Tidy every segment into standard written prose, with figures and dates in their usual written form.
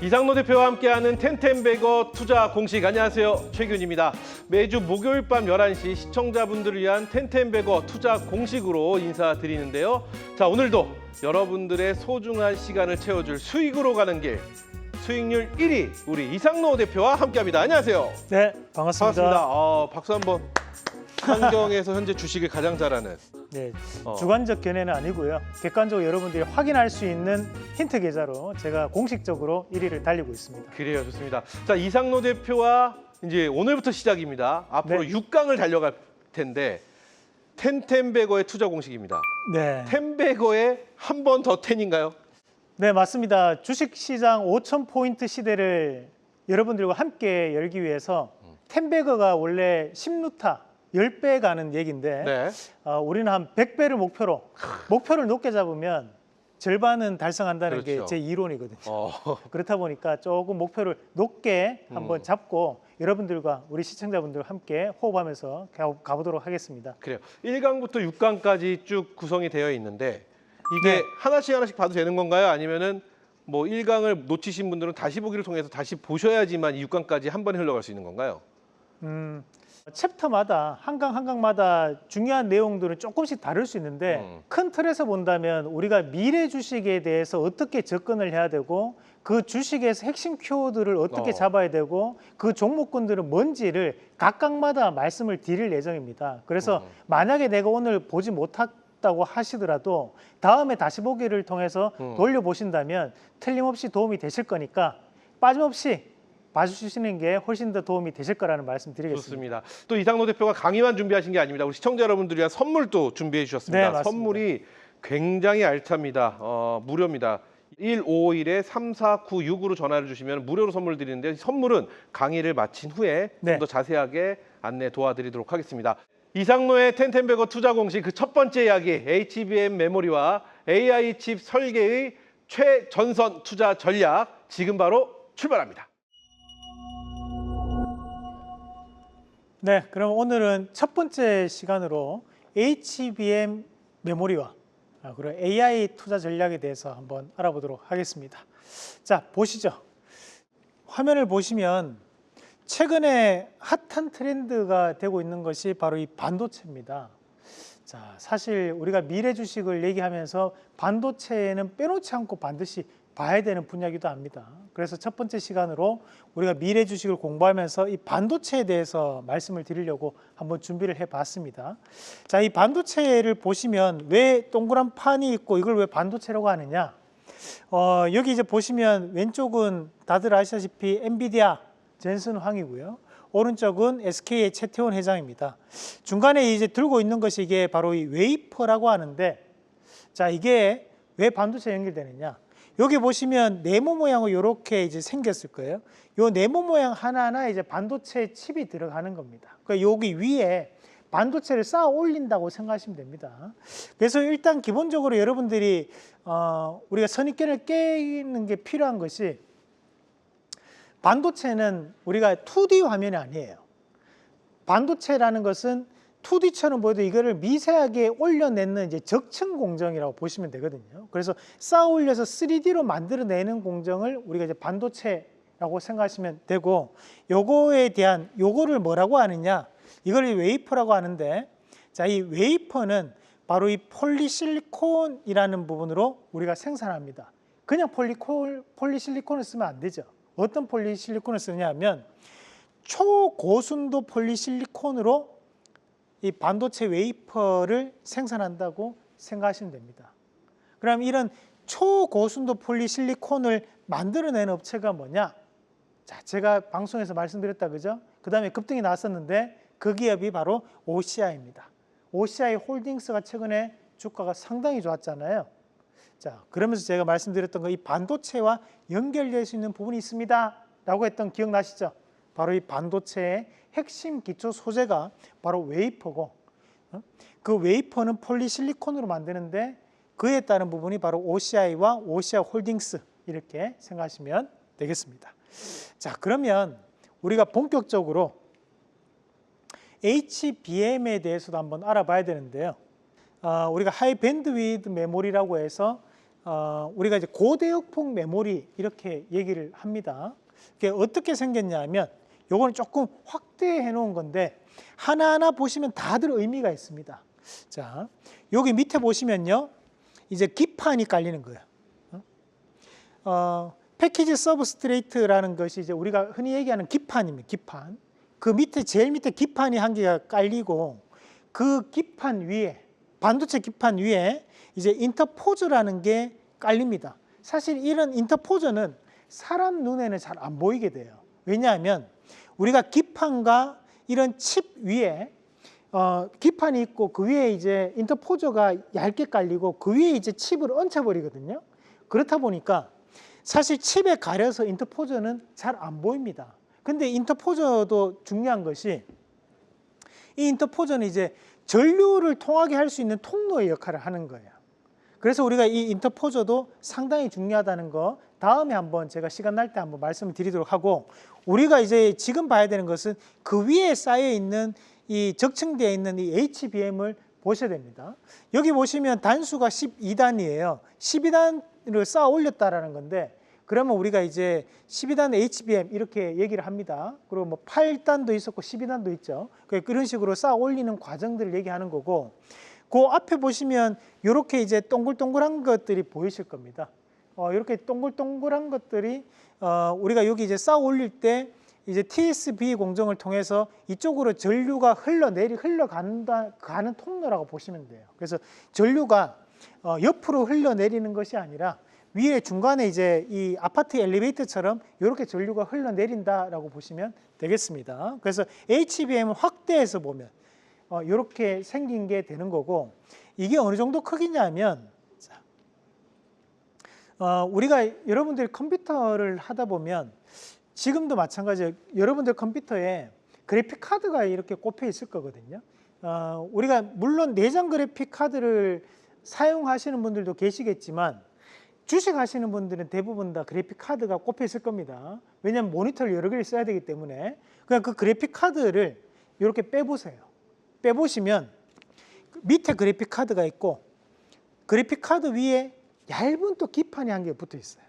이상로 대표와 함께하는 텐텐베거 투자 공식, 안녕하세요, 최균입니다. 매주 목요일 밤 11시 시청자분들을 위한 텐텐베거 투자 공식으로 인사드리는데요. 자, 오늘도 여러분들의 소중한 시간을 채워줄 수익으로 가는 길, 수익률 1위 우리 이상로 대표와 함께합니다. 안녕하세요. 네, 반갑습니다. 반갑습니다. 박수 한번. 환경에서 현재 주식을 가장 잘하는. 네, 주관적 견해는 아니고요. 객관적으로 여러분들이 확인할 수 있는 힌트 계좌로 제가 공식적으로 1위를 달리고 있습니다. 그래요, 좋습니다. 자, 이상로 대표와 이제 오늘부터 시작입니다. 앞으로 네. 6강을 달려갈 텐데 텐텐베거의 투자 공식입니다. 네, 텐베거의 한 번 더 텐인가요? 네 맞습니다. 주식시장 5,000포인트 시대를 여러분들과 함께 열기 위해서 텐베거가 원래 10루타 10배 가는 얘기인데 네. 우리는 한 100배를 목표를 높게 잡으면 절반은 달성한다는 게 그렇죠. 제 이론이거든요. 그렇다 보니까 조금 목표를 높게 한번 잡고 여러분들과 우리 시청자분들과 함께 호흡하면서 가보도록 하겠습니다. 그래요. 1강부터 6강까지 쭉 구성이 되어 있는데 이게 네. 하나씩 봐도 되는 건가요? 아니면은 뭐 1강을 놓치신 분들은 다시 보기를 통해서 다시 보셔야지만 6강까지 한 번에 흘러갈 수 있는 건가요? 챕터마다 한 강마다 중요한 내용들은 조금씩 다를 수 있는데 큰 틀에서 본다면 우리가 미래 주식에 대해서 어떻게 접근을 해야 되고 그 주식에서 핵심 키워드를 어떻게 잡아야 되고 그 종목군들은 뭔지를 각각마다 말씀을 드릴 예정입니다. 그래서 만약에 내가 오늘 보지 못했다고 하시더라도 다음에 다시 보기를 통해서 돌려보신다면 틀림없이 도움이 되실 거니까 빠짐없이 봐주시는 게 훨씬 더 도움이 되실 거라는 말씀 드리겠습니다. 좋습니다. 또 이상로 대표가 강의만 준비하신 게 아닙니다. 우리 시청자 여러분들을 위한 선물도 준비해 주셨습니다. 네, 맞습니다. 선물이 굉장히 알찹니다. 무료입니다. 1551에 3496으로 전화를 주시면 무료로 선물 드리는데 선물은 강의를 마친 후에 네. 좀 더 자세하게 안내 도와드리도록 하겠습니다. 이상로의 텐텐베거 투자 공식 그 첫 번째 이야기, HBM 메모리와 AI 칩 설계의 최전선 투자 전략, 지금 바로 출발합니다. 네, 그럼 오늘은 첫 번째 시간으로 HBM 메모리와 그리고 AI 투자 전략에 대해서 한번 알아보도록 하겠습니다. 자, 보시죠. 화면을 보시면 최근에 핫한 트렌드가 되고 있는 것이 바로 이 반도체입니다. 자, 사실 우리가 미래 주식을 얘기하면서 반도체에는 빼놓지 않고 반드시 봐야 되는 분야이기도 합니다. 그래서 첫 번째 시간으로 우리가 미래 주식을 공부하면서 이 반도체에 대해서 말씀을 드리려고 한번 준비를 해봤습니다. 자, 이 반도체를 보시면 왜 동그란 판이 있고 이걸 왜 반도체라고 하느냐? 여기 이제 보시면 왼쪽은 다들 아시다시피 엔비디아 젠슨 황이고요. 오른쪽은 SK의 최태원 회장입니다. 중간에 이제 들고 있는 것이 이게 바로 이 웨이퍼라고 하는데, 자, 이게 왜 반도체에 연결되느냐? 여기 보시면 네모 모양으로 이렇게 이제 생겼을 거예요. 요 네모 모양 하나하나 이제 반도체 칩이 들어가는 겁니다. 그러니까 여기 위에 반도체를 쌓아 올린다고 생각하시면 됩니다. 그래서 일단 기본적으로 여러분들이 우리가 선입견을 깨는 게 필요한 것이 반도체는 우리가 2D 화면이 아니에요. 반도체라는 것은 2D처럼 보여도 이거를 미세하게 올려내는 이제 적층 공정이라고 보시면 되거든요. 그래서 쌓아 올려서 3D로 만들어내는 공정을 우리가 이제 반도체라고 생각하시면 되고, 요거에 대한 요거를 뭐라고 하느냐? 이걸 웨이퍼라고 하는데, 자, 이 웨이퍼는 바로 이 폴리실리콘이라는 부분으로 우리가 생산합니다. 그냥 폴리실리콘을 쓰면 안 되죠. 어떤 폴리실리콘을 쓰느냐 하면 초고순도 폴리실리콘으로 이 반도체 웨이퍼를 생산한다고 생각하시면 됩니다. 그럼 이런 초고순도 폴리실리콘을 만들어내는 업체가 뭐냐? 자, 제가 방송에서 말씀드렸다, 그죠? 그 다음에 급등이 나왔었는데 그 기업이 바로 OCI입니다. OCI 홀딩스가 최근에 주가가 상당히 좋았잖아요. 자, 그러면서 제가 말씀드렸던 거 이 반도체와 연결될 수 있는 부분이 있습니다 라고 했던 기억나시죠? 바로 이 반도체의 핵심 기초 소재가 바로 웨이퍼고, 그 웨이퍼는 폴리실리콘으로 만드는데 그에 따른 부분이 바로 OCI와 OCI 홀딩스, 이렇게 생각하시면 되겠습니다. 자, 그러면 우리가 본격적으로 HBM에 대해서도 한번 알아봐야 되는데요. 우리가 하이 밴드위드 메모리라고 해서 우리가 이제 고대역폭 메모리 이렇게 얘기를 합니다. 이게 어떻게 생겼냐면 요거는 조금 확대해 놓은 건데 하나하나 보시면 다들 의미가 있습니다. 자, 여기 밑에 보시면요. 이제 기판이 깔리는 거예요. 패키지 서브스트레이트라는 것이 이제 우리가 흔히 얘기하는 기판입니다. 기판. 그 밑에 제일 밑에 기판이 한 개가 깔리고 그 기판 위에 반도체 기판 위에 이제 인터포저라는 게 깔립니다. 사실 이런 인터포저는 사람 눈에는 잘 안 보이게 돼요. 왜냐하면 우리가 기판과 이런 칩 위에 기판이 있고 그 위에 이제 인터포저가 얇게 깔리고 그 위에 이제 칩을 얹혀버리거든요. 그렇다 보니까 사실 칩에 가려서 인터포저는 잘 안 보입니다. 근데 인터포저도 중요한 것이 이 인터포저는 이제 전류를 통하게 할 수 있는 통로의 역할을 하는 거예요. 그래서 우리가 이 인터포저도 상당히 중요하다는 거 다음에 한번 제가 시간 날 때 한번 말씀을 드리도록 하고, 우리가 이제 지금 봐야 되는 것은 그 위에 쌓여 있는 이 적층되어 있는 이 HBM을 보셔야 됩니다. 여기 보시면 단수가 12단이에요. 12단을 쌓아 올렸다라는 건데, 그러면 우리가 이제 12단 HBM 이렇게 얘기를 합니다. 그리고 뭐 8단도 있었고 12단도 있죠. 그런 식으로 쌓아 올리는 과정들을 얘기하는 거고, 그 앞에 보시면 이렇게 이제 동글동글한 것들이 보이실 겁니다. 이렇게 동글동글한 것들이 우리가 여기 이제 쌓아 올릴 때 이제 TSB 공정을 통해서 이쪽으로 전류가 흘러가는 통로라고 보시면 돼요. 그래서 전류가 옆으로 흘러내리는 것이 아니라 위에 중간에 이제 이 아파트 엘리베이터처럼 이렇게 전류가 흘러내린다라고 보시면 되겠습니다. 그래서 HBM을 확대해서 보면 이렇게 생긴 게 되는 거고, 이게 어느 정도 크기냐면 우리가 여러분들이 컴퓨터를 하다 보면 지금도 마찬가지예요. 여러분들 컴퓨터에 그래픽 카드가 이렇게 꼽혀 있을 거거든요. 우리가 물론 내장 그래픽 카드를 사용하시는 분들도 계시겠지만 주식 하시는 분들은 대부분 다 그래픽 카드가 꼽혀 있을 겁니다. 왜냐하면 모니터를 여러 개를 써야 되기 때문에. 그냥 그 그래픽 카드를 이렇게 빼보세요. 빼보시면 밑에 그래픽 카드가 있고 그래픽 카드 위에 얇은 또 기판이 한 개 붙어 있어요.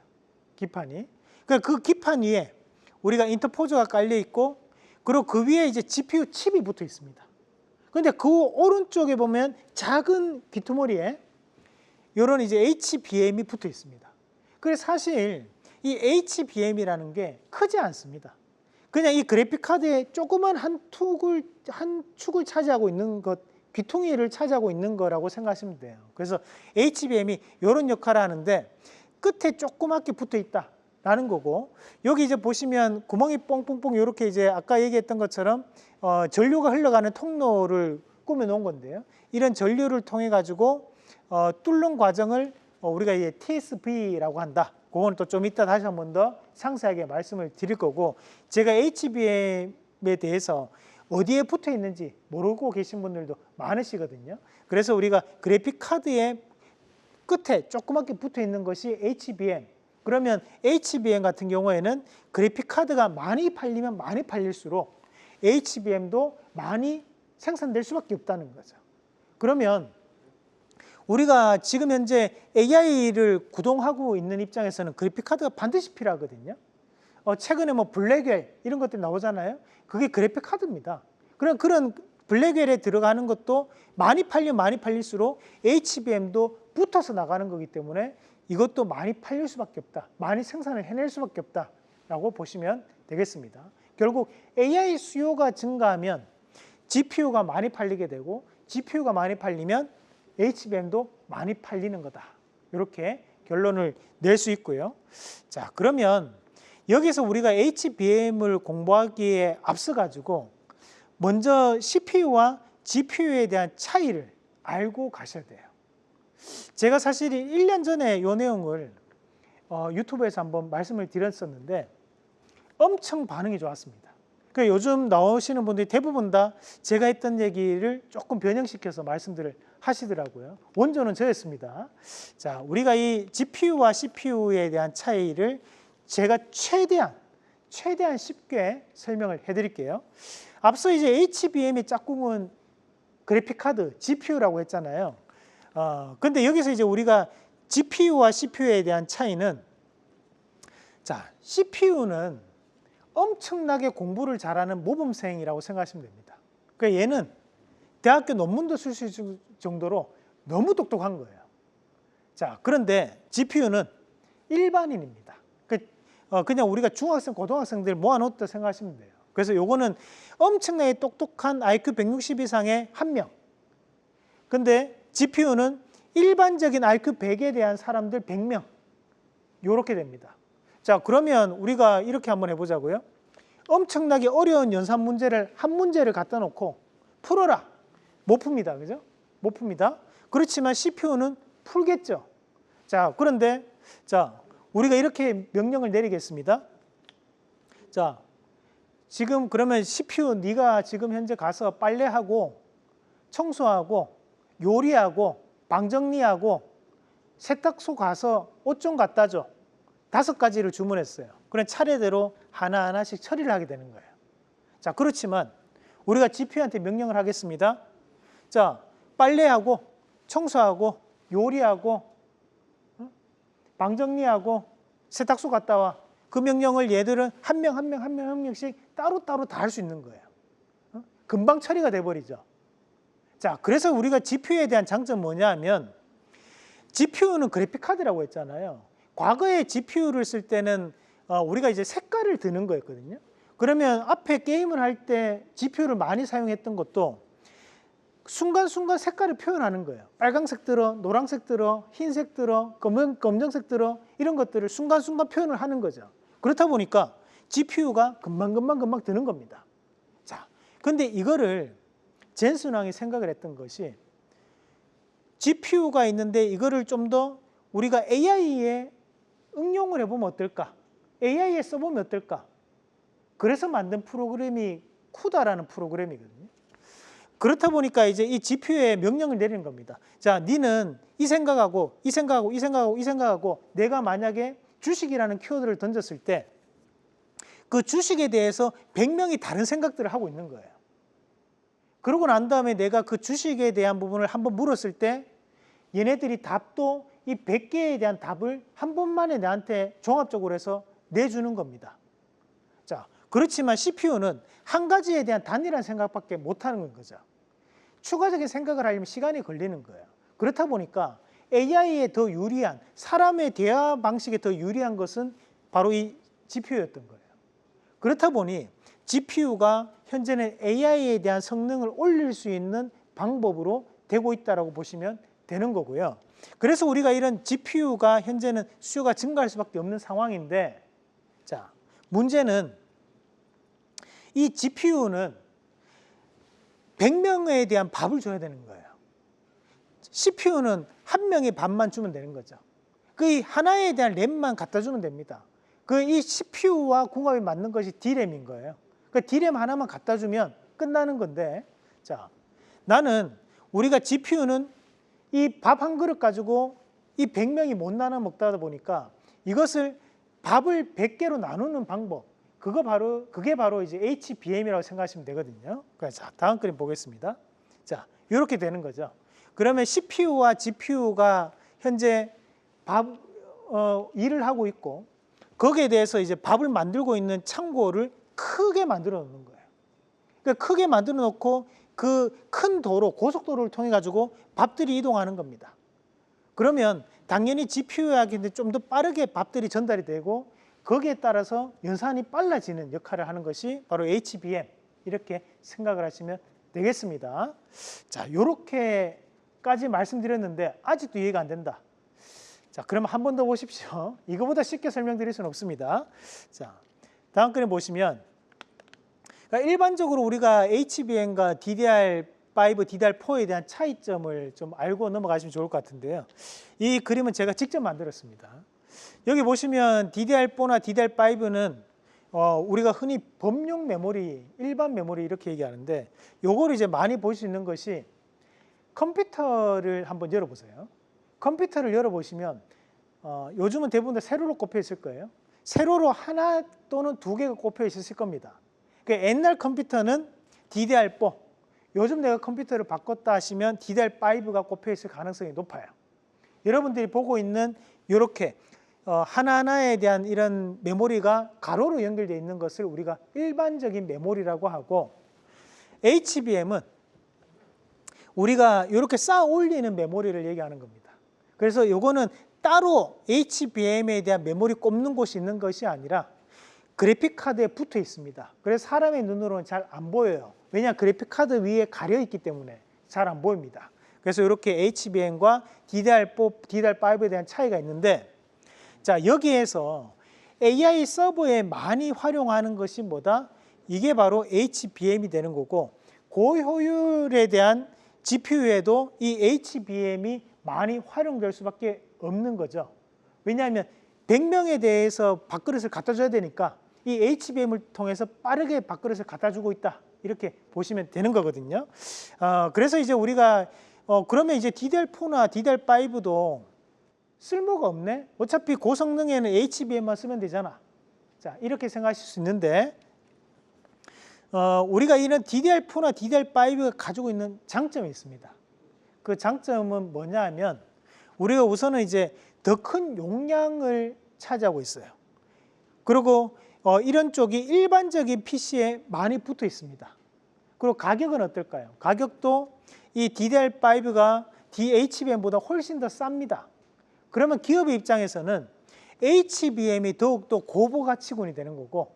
기판이. 그러니까 그 기판 위에 우리가 인터포저가 깔려 있고, 그리고 그 위에 이제 GPU 칩이 붙어 있습니다. 그런데 그 오른쪽에 보면 작은 귀투머리에 이런 이제 HBM이 붙어 있습니다. 그래서 사실 이 HBM이라는 게 크지 않습니다. 그냥 이 그래픽 카드에 조그만 한 축을 차지하고 있는 것, 귀퉁이를 차지하고 있는 거라고 생각하시면 돼요. 그래서 HBM이 이런 역할을 하는데 끝에 조그맣게 붙어 있다라는 거고, 여기 이제 보시면 구멍이 뽕뽕뽕 이렇게 이제 아까 얘기했던 것처럼 전류가 흘러가는 통로를 꾸며 놓은 건데요. 이런 전류를 통해 가지고 뚫는 과정을 우리가 이제 TSV라고 한다. 그거는 또 좀 이따 다시 한 번 더 상세하게 말씀을 드릴 거고, 제가 HBM에 대해서 어디에 붙어 있는지 모르고 계신 분들도 많으시거든요. 그래서 우리가 그래픽 카드의 끝에 조그맣게 붙어 있는 것이 HBM. 그러면 HBM 같은 경우에는 그래픽 카드가 많이 팔리면 많이 팔릴수록 HBM도 많이 생산될 수밖에 없다는 거죠. 그러면 우리가 지금 현재 AI를 구동하고 있는 입장에서는 그래픽 카드가 반드시 필요하거든요. 최근에 뭐 블랙웰 이런 것들이 나오잖아요. 그게 그래픽 카드입니다. 그런 블랙웰에 들어가는 것도 많이 팔리면 많이 팔릴수록 HBM도 붙어서 나가는 거기 때문에 이것도 많이 팔릴 수밖에 없다. 많이 생산을 해낼 수밖에 없다라고 보시면 되겠습니다. 결국 AI 수요가 증가하면 GPU가 많이 팔리게 되고, GPU가 많이 팔리면 HBM도 많이 팔리는 거다. 이렇게 결론을 낼 수 있고요. 자, 그러면 여기서 우리가 HBM을 공부하기에 앞서 가지고 먼저 CPU와 GPU에 대한 차이를 알고 가셔야 돼요. 제가 사실 1년 전에 이 내용을 유튜브에서 한번 말씀을 드렸었는데 엄청 반응이 좋았습니다. 그러니까 요즘 나오시는 분들이 대부분 다 제가 했던 얘기를 조금 변형시켜서 말씀들을 하시더라고요. 원조는 저였습니다. 자, 우리가 이 GPU와 CPU에 대한 차이를 제가 최대한 쉽게 설명을 해드릴게요. 앞서 이제 HBM의 짝꿍은 그래픽 카드 GPU라고 했잖아요. 근데 여기서 이제 우리가 GPU와 CPU에 대한 차이는, 자, CPU는 엄청나게 공부를 잘하는 모범생이라고 생각하시면 됩니다. 그러니까 얘는 대학교 논문도 쓸 수 있을 정도로 너무 똑똑한 거예요. 자, 그런데 GPU는 일반인입니다. 그냥 우리가 중학생, 고등학생들 모아놓다 생각하시면 돼요. 그래서 요거는 엄청나게 똑똑한 IQ 160 이상의 한 명. 근데 GPU는 일반적인 IQ 100에 대한 사람들 100명. 요렇게 됩니다. 자, 그러면 우리가 이렇게 한번 해보자고요. 엄청나게 어려운 연산 문제를 한 문제를 갖다 놓고 풀어라. 못 풉니다. 그죠? 못 풉니다. 그렇지만 CPU는 풀겠죠. 자, 그런데 자, 우리가 이렇게 명령을 내리겠습니다. 자, 지금 그러면 CPU 네가 지금 현재 가서 빨래하고 청소하고 요리하고 방 정리하고 세탁소 가서 옷 좀 갖다 줘. 5가지를 주문했어요. 그럼 차례대로 하나하나씩 처리를 하게 되는 거예요. 자, 그렇지만 우리가 GPU한테 명령을 하겠습니다. 자, 빨래하고 청소하고 요리하고 방 정리하고 세탁소 갔다 와. 그 명령을 얘들은 한 명씩 따로따로 다 할 수 있는 거예요. 금방 처리가 돼버리죠. 자, 그래서 우리가 GPU에 대한 장점은 뭐냐 하면 GPU는 그래픽카드라고 했잖아요. 과거에 GPU를 쓸 때는 우리가 이제 색깔을 드는 거였거든요. 그러면 앞에 게임을 할 때 GPU를 많이 사용했던 것도 순간순간 색깔을 표현하는 거예요. 빨강색 들어, 노란색 들어, 흰색 들어, 검정색 들어, 이런 것들을 순간순간 표현을 하는 거죠. 그렇다 보니까 GPU가 금방 드는 겁니다. 자, 근데 이거를 젠슨왕이 생각을 했던 것이 GPU가 있는데 이거를 좀 더 우리가 AI에 응용을 해보면 어떨까? AI에 써보면 어떨까? 그래서 만든 프로그램이 쿠다라는 프로그램이거든요. 그렇다 보니까 이제 이 GPU에 명령을 내리는 겁니다. 자, 니는 이 생각하고 이 생각하고 이 생각하고 이 생각하고 내가 만약에 주식이라는 키워드를 던졌을 때 그 주식에 대해서 100명이 다른 생각들을 하고 있는 거예요. 그러고 난 다음에 내가 그 주식에 대한 부분을 한번 물었을 때 얘네들이 답도 이 100개에 대한 답을 한 번만에 나한테 종합적으로 해서 내주는 겁니다. 자, 그렇지만 CPU는 한 가지에 대한 단일한 생각밖에 못하는 거죠. 추가적인 생각을 하려면 시간이 걸리는 거예요. 그렇다 보니까 AI에 더 유리한, 사람의 대화 방식에 더 유리한 것은 바로 이 GPU였던 거예요. 그렇다 보니 GPU가 현재는 AI에 대한 성능을 올릴 수 있는 방법으로 되고 있다고 보시면 되는 거고요. 그래서 우리가 이런 GPU가 현재는 수요가 증가할 수밖에 없는 상황인데, 자, 문제는 이 GPU는 100명에 대한 밥을 줘야 되는 거예요. CPU는 한 명의 밥만 주면 되는 거죠. 그 하나에 대한 램만 갖다 주면 됩니다. 이 CPU와 궁합이 맞는 것이 D램인 거예요. 그 D램 하나만 갖다 주면 끝나는 건데, 자, 나는 우리가 GPU는 이 밥 한 그릇 가지고 이 100명이 못 나눠 먹다 보니까 이것을 밥을 100개로 나누는 방법, 그게 바로 이제 HBM이라고 생각하시면 되거든요. 자, 다음 그림 보겠습니다. 자, 이렇게 되는 거죠. 그러면 CPU와 GPU가 현재 일을 하고 있고 거기에 대해서 이제 밥을 만들고 있는 창고를 크게 만들어 놓는 거예요. 그러니까 크게 만들어 놓고 그 큰 도로, 고속도로를 통해 가지고 밥들이 이동하는 겁니다. 그러면 당연히 GPU에게 좀 더 빠르게 밥들이 전달이 되고 거기에 따라서 연산이 빨라지는 역할을 하는 것이 바로 HBM, 이렇게 생각을 하시면 되겠습니다. 자, 이렇게까지 말씀드렸는데 아직도 이해가 안 된다. 자, 그러면 한 번 더 보십시오. 이거보다 쉽게 설명드릴 수는 없습니다. 자, 다음 그림 보시면, 그러니까 일반적으로 우리가 HBM과 DDR5, DDR4에 대한 차이점을 좀 알고 넘어가시면 좋을 것 같은데요. 이 그림은 제가 직접 만들었습니다. 여기 보시면 DDR4나 DDR5는 우리가 흔히 범용 메모리, 일반 메모리 이렇게 얘기하는데, 요거를 이제 많이 볼 수 있는 것이 컴퓨터를 한번 열어보세요. 컴퓨터를 열어보시면 요즘은 대부분 다 세로로 꼽혀 있을 거예요. 세로로 하나 또는 두 개가 꼽혀 있을 겁니다. 그러니까 옛날 컴퓨터는 DDR4, 요즘 내가 컴퓨터를 바꿨다 하시면 DDR5가 꼽혀 있을 가능성이 높아요. 여러분들이 보고 있는 이렇게 하나하나에 대한 이런 메모리가 가로로 연결되어 있는 것을 우리가 일반적인 메모리라고 하고, HBM은 우리가 이렇게 쌓아 올리는 메모리를 얘기하는 겁니다. 그래서 이거는 따로 HBM에 대한 메모리 꼽는 곳이 있는 것이 아니라 그래픽 카드에 붙어 있습니다. 그래서 사람의 눈으로는 잘 안 보여요. 왜냐, 그래픽 카드 위에 가려 있기 때문에 잘 안 보입니다. 그래서 이렇게 HBM과 DDR4, DDR5에 대한 차이가 있는데, 자, 여기에서 AI 서버에 많이 활용하는 것이 뭐다? 이게 바로 HBM이 되는 거고, 고효율에 대한 GPU에도 이 HBM이 많이 활용될 수밖에 없는 거죠. 왜냐하면 100명에 대해서 밥그릇을 갖다 줘야 되니까 이 HBM을 통해서 빠르게 밥그릇을 갖다 주고 있다, 이렇게 보시면 되는 거거든요. 그래서 이제 우리가 그러면 이제 DDR4나 DDR5도 쓸모가 없네? 어차피 고성능에는 HBM만 쓰면 되잖아. 자, 이렇게 생각하실 수 있는데, 우리가 이런 DDR4나 DDR5가 가지고 있는 장점이 있습니다. 그 장점은 뭐냐 하면, 우리가 우선은 이제 더 큰 용량을 차지하고 있어요. 그리고 이런 쪽이 일반적인 PC에 많이 붙어 있습니다. 그리고 가격은 어떨까요? 가격도 이 DDR5가 HBM보다 훨씬 더 쌉니다. 그러면 기업의 입장에서는 HBM이 더욱더 고부 가치군이 되는 거고,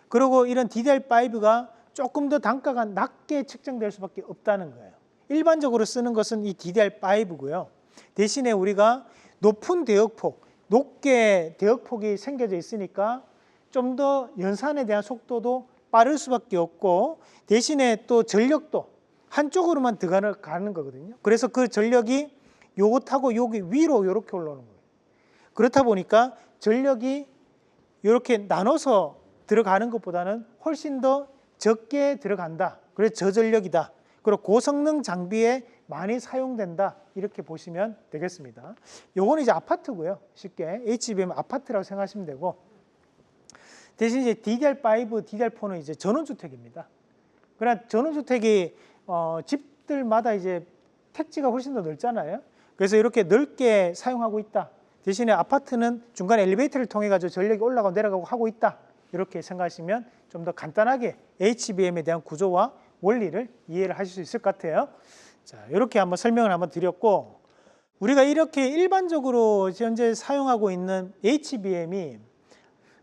그리고 이런 DDR5가 조금 더 단가가 낮게 측정될 수밖에 없다는 거예요. 일반적으로 쓰는 것은 이 DDR5고요. 대신에 우리가 높은 대역폭, 높게 대역폭이 생겨져 있으니까 좀 더 연산에 대한 속도도 빠를 수밖에 없고, 대신에 또 전력도 한쪽으로만 들어가는 거거든요. 그래서 그 전력이 요것하고 여기 위로 이렇게 올라오는 거예요. 그렇다 보니까 전력이 이렇게 나눠서 들어가는 것보다는 훨씬 더 적게 들어간다. 그래서 저전력이다. 그리고 고성능 장비에 많이 사용된다, 이렇게 보시면 되겠습니다. 요거는 이제 아파트고요. 쉽게 HBM 아파트라고 생각하시면 되고, 대신 이제 DDR5, DDR4는 이제 전원주택입니다. 그러나 전원주택이 집들마다 이제 택지가 훨씬 더 넓잖아요. 그래서 이렇게 넓게 사용하고 있다. 대신에 아파트는 중간에 엘리베이터를 통해 가지고 전력이 올라가고 내려가고 하고 있다, 이렇게 생각하시면 좀 더 간단하게 HBM에 대한 구조와 원리를 이해를 하실 수 있을 것 같아요. 자, 이렇게 한번 설명을 한번 드렸고, 우리가 이렇게 일반적으로 현재 사용하고 있는 HBM이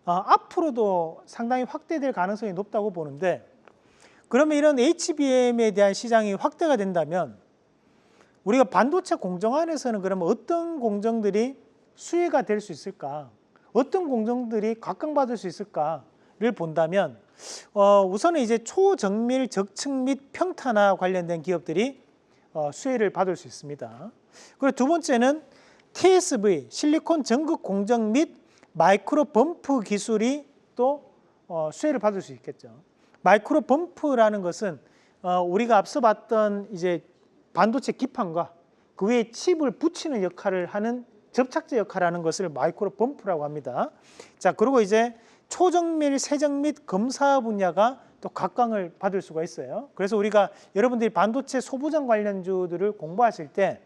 앞으로도 상당히 확대될 가능성이 높다고 보는데, 그러면 이런 HBM에 대한 시장이 확대가 된다면 우리가 반도체 공정 안에서는 그러면 어떤 공정들이 수혜가 될 수 있을까? 어떤 공정들이 각광받을 수 있을까를 본다면, 우선은 이제 초정밀 적층 및 평탄화 관련된 기업들이 수혜를 받을 수 있습니다. 그리고 두 번째는 TSV, 실리콘 전극 공정 및 마이크로 범프 기술이 또 수혜를 받을 수 있겠죠. 마이크로 범프라는 것은 우리가 앞서 봤던 이제 반도체 기판과 그 위에 칩을 붙이는 역할을 하는 접착제 역할을 하는 것을 마이크로 범프라고 합니다. 자, 그리고 이제 초정밀 세정 및 검사 분야가 또 각광을 받을 수가 있어요. 그래서 우리가 여러분들이 반도체 소부장 관련주들을 공부하실 때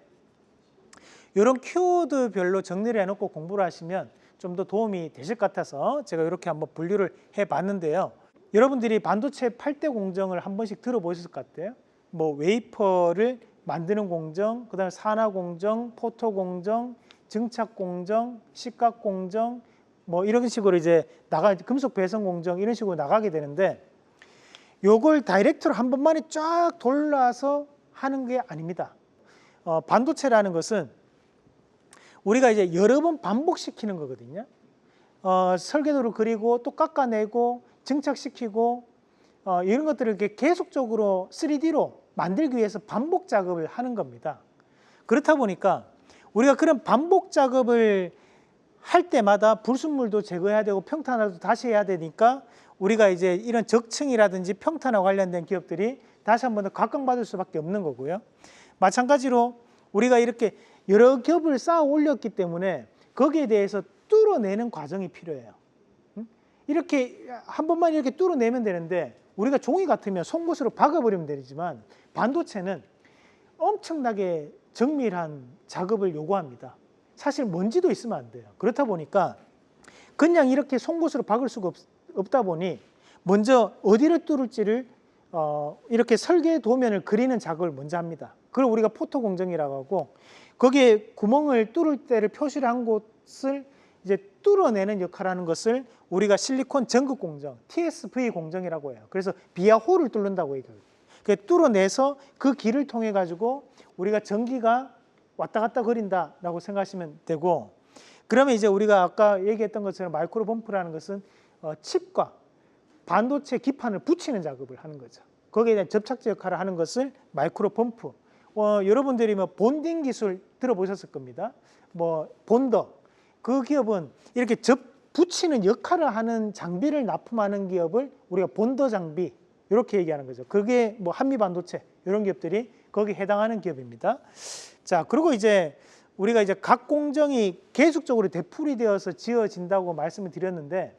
이런 키워드별로 정리를 해놓고 공부를 하시면 좀 더 도움이 되실 것 같아서 제가 이렇게 한번 분류를 해봤는데요. 여러분들이 반도체 8대 공정을 한 번씩 들어보셨을 것 같아요. 뭐 웨이퍼를 만드는 공정, 그다음에 산화 공정, 포토 공정, 증착 공정, 식각 공정, 뭐 이런 식으로 이제 금속 배선 공정, 이런 식으로 나가게 되는데, 요걸 다이렉트로 한 번만에 쫙 돌려서 하는 게 아닙니다. 반도체라는 것은 우리가 이제 여러 번 반복시키는 거거든요. 설계도를 그리고 또 깎아내고 증착시키고 이런 것들을 이렇게 계속적으로 3D로 만들기 위해서 반복 작업을 하는 겁니다. 그렇다 보니까 우리가 그런 반복 작업을 할 때마다 불순물도 제거해야 되고 평탄화도 다시 해야 되니까 우리가 이제 이런 적층이라든지 평탄화 관련된 기업들이 다시 한 번 더 각광받을 수밖에 없는 거고요. 마찬가지로 우리가 이렇게 여러 겹을 쌓아 올렸기 때문에 거기에 대해서 뚫어내는 과정이 필요해요. 이렇게 한 번만 이렇게 뚫어내면 되는데, 우리가 종이 같으면 송곳으로 박아버리면 되지만 반도체는 엄청나게 정밀한 작업을 요구합니다. 사실 먼지도 있으면 안 돼요. 그렇다 보니까 그냥 이렇게 송곳으로 박을 수가 없다 보니 먼저 어디를 뚫을지를 이렇게 설계 도면을 그리는 작업을 먼저 합니다. 그걸 우리가 포토 공정이라고 하고, 거기에 구멍을 뚫을 때를 표시를 한 곳을 이제 뚫어내는 역할을 하는 것을 우리가 실리콘 전극 공정, TSV 공정이라고 해요. 그래서 비하홀을 뚫는다고 얘기해요. 그 뚫어내서 그 길을 통해 가지고 우리가 전기가 왔다 갔다 거린다라고 생각하시면 되고, 그러면 이제 우리가 아까 얘기했던 것처럼 마이크로 펌프라는 것은 칩과 반도체 기판을 붙이는 작업을 하는 거죠. 거기에 대한 접착제 역할을 하는 것을 마이크로 펌프. 여러분들이 뭐 본딩 기술 들어보셨을 겁니다. 뭐 본더. 그 기업은 이렇게 붙이는 역할을 하는 장비를 납품하는 기업을 우리가 본더 장비 이렇게 얘기하는 거죠. 그게 뭐 한미 반도체 이런 기업들이 거기에 해당하는 기업입니다. 자, 그리고 이제 우리가 이제 각 공정이 계속적으로 되풀이 되어서 지어진다고 말씀을 드렸는데,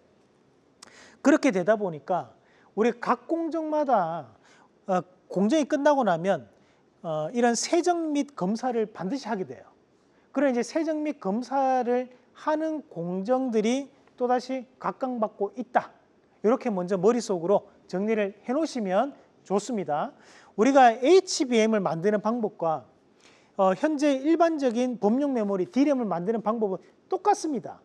그렇게 되다 보니까 우리 각 공정마다 공정이 끝나고 나면 이런 세정 및 검사를 반드시 하게 돼요. 그런 이제 세정 및 검사를 하는 공정들이 또다시 각광받고 있다. 이렇게 먼저 머릿속으로 정리를 해 놓으시면 좋습니다. 우리가 HBM을 만드는 방법과 현재 일반적인 범용 메모리 D램을 만드는 방법은 똑같습니다.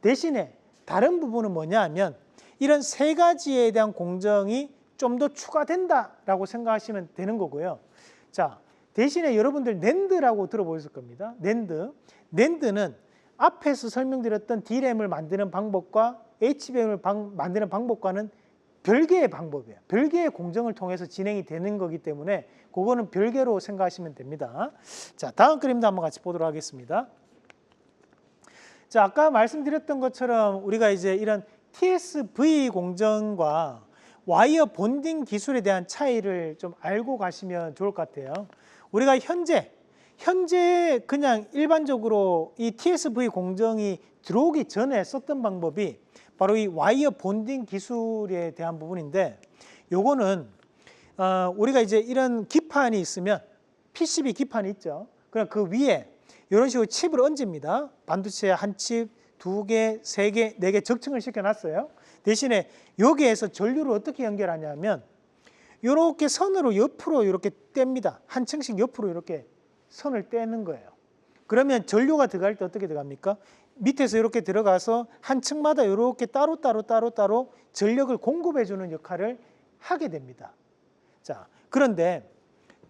대신에 다른 부분은 뭐냐 하면 이런 세 가지에 대한 공정이 좀 더 추가된다라고 생각하시면 되는 거고요. 자, 대신에 여러분들 낸드라고 들어보셨을 겁니다. 낸드는 앞에서 설명드렸던 D램을 만드는 방법과 HBM을 만드는 방법과는 별개의 방법이에요. 별개의 공정을 통해서 진행이 되는 거기 때문에 그거는 별개로 생각하시면 됩니다. 자, 다음 그림도 한번 같이 보도록 하겠습니다. 자, 아까 말씀드렸던 것처럼 우리가 이제 이런 TSV 공정과 와이어 본딩 기술에 대한 차이를 좀 알고 가시면 좋을 것 같아요. 우리가 현재 그냥 일반적으로 이 TSV 공정이 들어오기 전에 썼던 방법이 바로 이 와이어 본딩 기술에 대한 부분인데, 요거는 우리가 이제 이런 기판이 있으면 PCB 기판이 있죠. 그럼 그 위에 이런 식으로 칩을 얹습니다. 반도체 한 칩, 두 개, 세 개, 네 개 적층을 시켜놨어요. 대신에 여기에서 전류를 어떻게 연결하냐면 이렇게 선으로 옆으로 이렇게 뗍니다. 한 층씩 옆으로 이렇게 선을 떼는 거예요. 그러면 전류가 들어갈 때 어떻게 들어갑니까? 밑에서 이렇게 들어가서 한 층마다 이렇게 따로 전력을 공급해 주는 역할을 하게 됩니다. 자, 그런데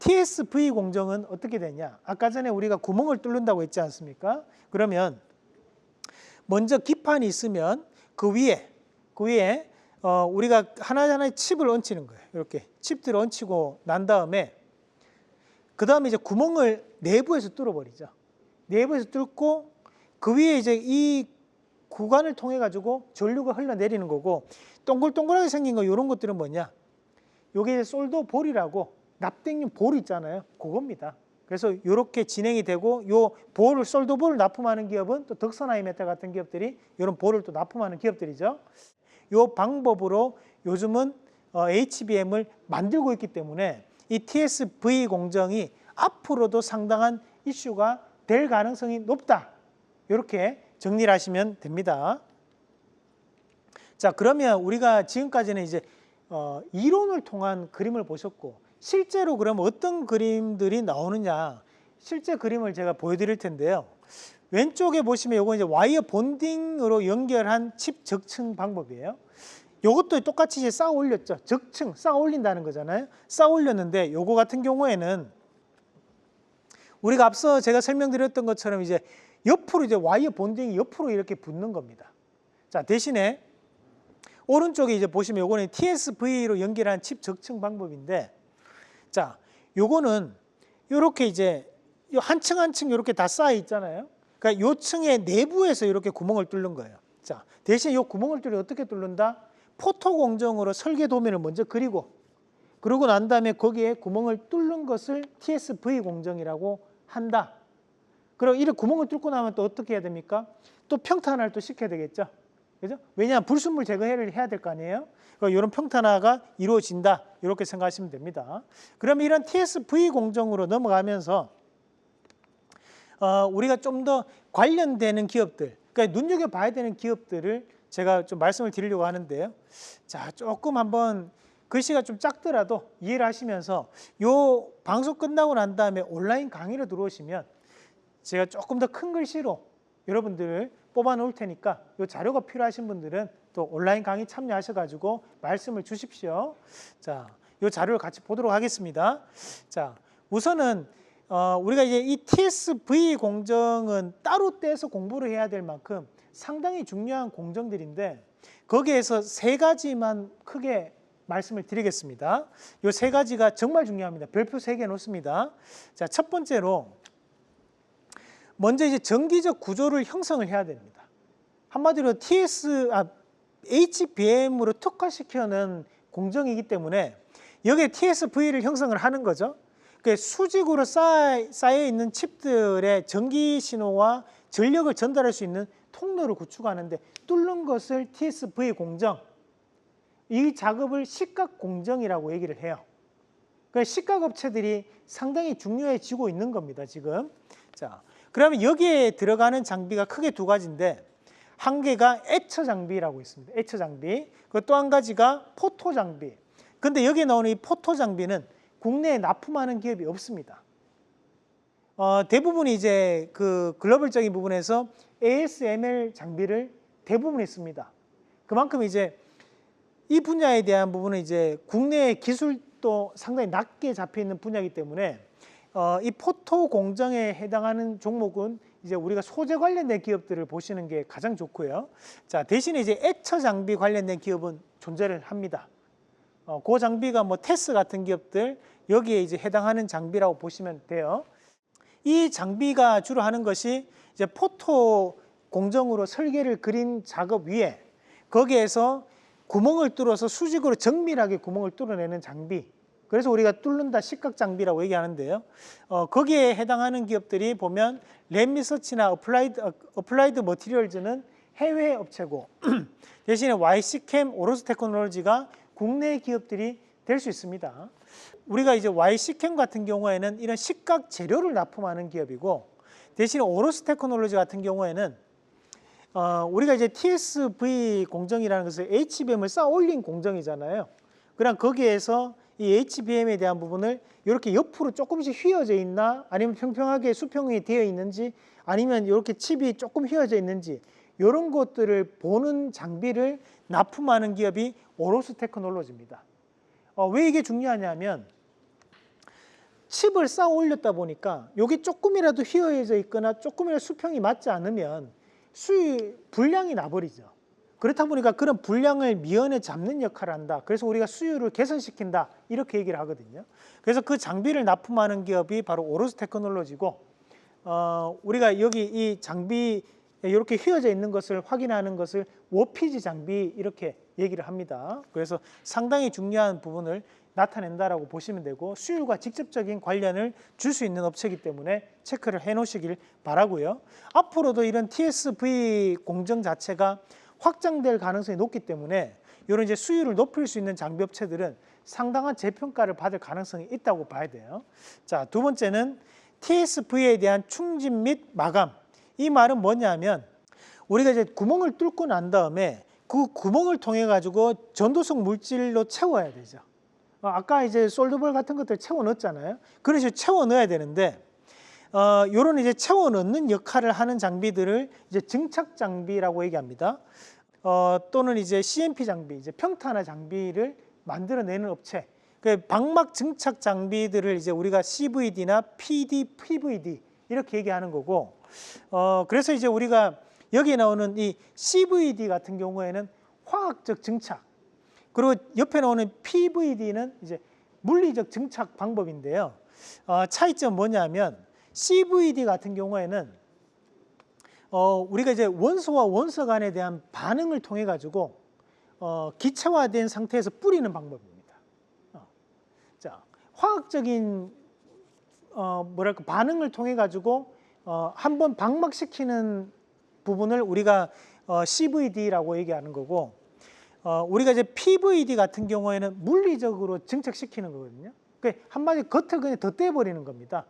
TSV 공정은 어떻게 되냐? 아까 전에 우리가 구멍을 뚫는다고 했지 않습니까? 그러면 먼저 기판이 있으면 그 위에 우리가 하나하나의 칩을 얹히는 거예요. 이렇게 칩들을 얹히고 난 다음에 그 다음에 이제 구멍을 내부에서 뚫어버리죠. 내부에서 뚫고 그 위에 이제 이 구간을 통해 가지고 전류가 흘러내리는 거고, 동글동글하게 생긴 거 이런 것들은 뭐냐? 요게 솔더 볼이라고 납땜용 볼 있잖아요. 그겁니다. 그래서 이렇게 진행이 되고, 요 볼을 솔더 볼을 납품하는 기업은 또 덕선하이메탈 같은 기업들이 이런 볼을 또 납품하는 기업들이죠. 요 방법으로 요즘은 HBM을 만들고 있기 때문에 이 TSV 공정이 앞으로도 상당한 이슈가 될 가능성이 높다. 이렇게 정리를 하시면 됩니다. 자, 그러면 우리가 지금까지는 이제 이론을 통한 그림을 보셨고, 실제로 그러면 어떤 그림들이 나오느냐, 실제 그림을 제가 보여드릴 텐데요. 왼쪽에 보시면 이거 이제 와이어 본딩으로 연결한 칩 적층 방법이에요. 이것도 똑같이 이제 쌓아 올렸죠. 적층, 쌓아 올린다는 거잖아요. 쌓아 올렸는데 이거 같은 경우에는 우리가 앞서 제가 설명드렸던 것처럼 이제 옆으로 이제 와이어 본딩이 옆으로 이렇게 붙는 겁니다. 자, 대신에 오른쪽에 이제 보시면 요거는 TSV로 연결한 칩 적층 방법인데, 자, 요거는 요렇게 이제 한 층 한 층 이렇게 다 쌓여 있잖아요. 그러니까 요 층의 내부에서 이렇게 구멍을 뚫는 거예요. 자, 대신 요 구멍을 뚫려 어떻게 뚫는다? 포토 공정으로 설계 도면을 먼저 그리고, 그러고 난 다음에 거기에 구멍을 뚫는 것을 TSV 공정이라고 한다. 그리고 이렇게 구멍을 뚫고 나면 또 어떻게 해야 됩니까? 또 평탄화를 또 시켜야 되겠죠. 그죠? 왜냐하면 불순물 제거를 해야 될 거 아니에요? 이런 평탄화가 이루어진다. 이렇게 생각하시면 됩니다. 그러면 이런 TSV 공정으로 넘어가면서 우리가 좀 더 관련되는 기업들, 그러니까 눈여겨봐야 되는 기업들을 제가 좀 말씀을 드리려고 하는데요. 자, 조금 한번 글씨가 좀 작더라도 이해를 하시면서 요 방송 끝나고 난 다음에 온라인 강의로 들어오시면 제가 조금 더 큰 글씨로 여러분들을 뽑아 놓을 테니까 요 자료가 필요하신 분들은 또 온라인 강의 참여하셔가지고 말씀을 주십시오. 자, 요 자료를 같이 보도록 하겠습니다. 자, 우선은 우리가 이제 이 TSV 공정은 따로 떼서 공부를 해야 될 만큼 상당히 중요한 공정들인데 거기에서 세 가지만 크게 말씀을 드리겠습니다. 요 세 가지가 정말 중요합니다. 별표 3개 놓습니다. 자, 첫 번째로 먼저 이제 정기적 구조를 형성을 해야 됩니다. 한마디로 HBM으로 특화시켜놓은 공정이기 때문에 여기에 TSV를 형성을 하는 거죠. 그 수직으로 쌓여 있는 칩들의 전기 신호와 전력을 전달할 수 있는 통로를 구축하는데 뚫는 것을 TSV 공정, 이 작업을 식각 공정이라고 얘기를 해요. 그러니까 식각 업체들이 상당히 중요해지고 있는 겁니다, 지금. 자, 그러면 여기에 들어가는 장비가 크게 두 가지인데 한 개가 애처 장비라고 있습니다. 애처 장비. 그 또 한 가지가 포토 장비. 근데 여기에 나오는 이 포토 장비는 국내에 납품하는 기업이 없습니다. 대부분이 이제 그 글로벌적인 부분에서 ASML 장비를 대부분이 씁니다. 그만큼 이제 이 분야에 대한 부분은 이제 국내의 기술도 상당히 낮게 잡혀 있는 분야이기 때문에 이 포토 공정에 해당하는 종목은 이제 우리가 소재 관련된 기업들을 보시는 게 가장 좋고요. 자, 대신에 이제 애처 장비 관련된 기업은 존재를 합니다. 그 장비가 뭐 테스 같은 기업들 여기에 이제 해당하는 장비라고 보시면 돼요. 이 장비가 주로 하는 것이 이제 포토 공정으로 설계를 그린 작업 위에 거기에서 구멍을 뚫어서 수직으로 정밀하게 구멍을 뚫어내는 장비. 그래서 우리가 뚫는다 식각 장비라고 얘기하는데요. 거기에 해당하는 기업들이 보면 랩리서치나 어플라이드 머티리얼즈는 해외 업체고 대신에 YC캠, 오로스 테크놀로지가 국내 기업들이 될 수 있습니다. 우리가 이제 YC캠 같은 경우에는 이런 식각 재료를 납품하는 기업이고 대신에 오로스 테크놀로지 같은 경우에는 우리가 이제 TSV 공정이라는 것을 HBM을 쌓아 올린 공정이잖아요. 그럼 거기에서 이 HBM에 대한 부분을 이렇게 옆으로 조금씩 휘어져 있나 아니면 평평하게 수평이 되어 있는지 아니면 이렇게 칩이 조금 휘어져 있는지 이런 것들을 보는 장비를 납품하는 기업이 오로스 테크놀로지입니다. 왜 이게 중요하냐면 칩을 쌓아 올렸다 보니까 여기 조금이라도 휘어져 있거나 조금이라도 수평이 맞지 않으면 불량이 나버리죠. 그렇다 보니까 그런 불량을 미연에 잡는 역할을 한다. 그래서 우리가 수율을 개선시킨다. 이렇게 얘기를 하거든요. 그래서 그 장비를 납품하는 기업이 바로 오로스 테크놀로지고 우리가 여기 이 장비 이렇게 휘어져 있는 것을 확인하는 것을 워피지 장비 이렇게 얘기를 합니다. 그래서 상당히 중요한 부분을 나타낸다라고 보시면 되고 수율과 직접적인 관련을 줄 수 있는 업체이기 때문에 체크를 해 놓으시길 바라고요. 앞으로도 이런 TSV 공정 자체가 확장될 가능성이 높기 때문에 이런 이제 수율을 높일 수 있는 장비 업체들은 상당한 재평가를 받을 가능성이 있다고 봐야 돼요. 자, 두 번째는 TSV에 대한 충진 및 마감. 이 말은 뭐냐면 우리가 이제 구멍을 뚫고 난 다음에 그 구멍을 통해 가지고 전도성 물질로 채워야 되죠. 아까 이제 솔더볼 같은 것들 채워 넣었잖아요. 그런 식으로 채워 넣어야 되는데 요런 이제 채워 넣는 역할을 하는 장비들을 이제 증착 장비라고 얘기합니다. 또는 이제 CMP 장비, 이제 평탄화 장비를 만들어내는 업체. 그 방막 증착 장비들을 이제 우리가 CVD나 PD, PVD 이렇게 얘기하는 거고. 그래서 이제 우리가 여기에 나오는 이 CVD 같은 경우에는 화학적 증착. 그리고 옆에 나오는 PVD는 이제 물리적 증착 방법인데요. 차이점 뭐냐면 CVD 같은 경우에는 우리가 이제 원소와 원소 간에 대한 반응을 통해 가지고 기체화된 상태에서 뿌리는 방법입니다. 자, 화학적인 뭐랄까 반응을 통해 가지고 한번 방막시키는 부분을 우리가 CVD라고 얘기하는 거고 우리가 이제 PVD 같은 경우에는 물리적으로 증착시키는 거거든요. 한마디로 겉을 그냥 덧대버리는 겁니다.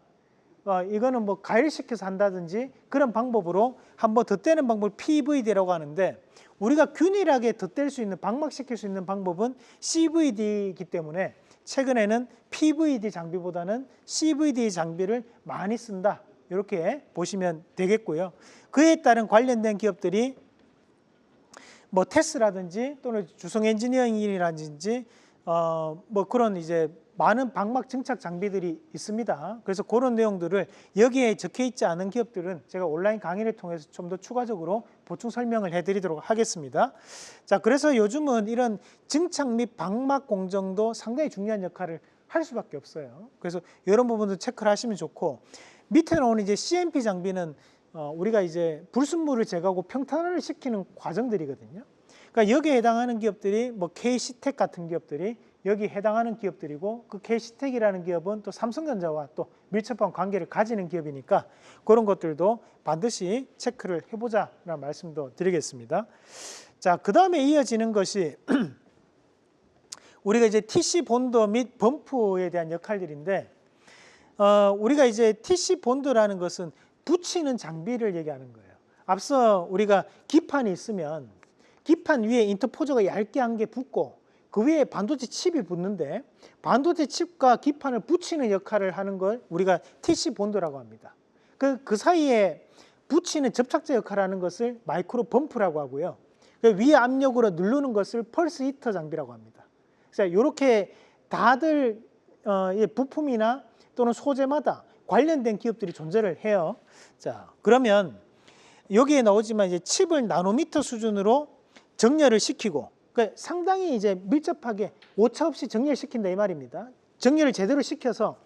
이거는 뭐 가열시켜서 한다든지 그런 방법으로 한번 덧대는 방법을 PVD라고 하는데, 우리가 균일하게 덧댈 수 있는, 방막시킬 수 있는 방법은 CVD이기 때문에 최근에는 PVD 장비보다는 CVD 장비를 많이 쓴다, 이렇게 보시면 되겠고요. 그에 따른 관련된 기업들이 뭐 테스라든지 또는 주성 엔지니어링이라든지 뭐 그런 이제 많은 방막 증착 장비들이 있습니다. 그래서 그런 내용들을 여기에 적혀 있지 않은 기업들은 제가 온라인 강의를 통해서 좀 더 추가적으로 보충 설명을 해드리도록 하겠습니다. 자, 그래서 요즘은 이런 증착 및 방막 공정도 상당히 중요한 역할을 할 수밖에 없어요. 그래서 이런 부분도 체크를 하시면 좋고, 밑에 나오는 이제 CMP 장비는 우리가 이제 불순물을 제거하고 평탄화를 시키는 과정들이거든요. 그러니까 여기에 해당하는 기업들이 뭐 KC텍 같은 기업들이 여기 해당하는 기업들이고, 그 KC텍이라는 기업은 또 삼성전자와 또 밀접한 관계를 가지는 기업이니까 그런 것들도 반드시 체크를 해보자라는 말씀도 드리겠습니다. 자, 그 다음에 이어지는 것이 우리가 이제 TC 본더 및 범프에 대한 역할들인데, 우리가 이제 TC 본더라는 것은 붙이는 장비를 얘기하는 거예요. 앞서 우리가 기판이 있으면 기판 위에 인터포저가 얇게 한 개 붙고 그 위에 반도체 칩이 붙는데, 반도체 칩과 기판을 붙이는 역할을 하는 걸 우리가 TC 본더라고 합니다. 그 사이에 붙이는 접착제 역할을 하는 것을 마이크로 범프라고 하고요. 그 위에 압력으로 누르는 것을 펄스 히터 장비라고 합니다. 그래서 이렇게 다들 부품이나 또는 소재마다 관련된 기업들이 존재를 해요. 자, 그러면 여기에 나오지만 이제 칩을 나노미터 수준으로 정렬을 시키고, 그러니까 상당히 이제 밀접하게 오차 없이 정렬시킨다 이 말입니다. 정렬을 제대로 시켜서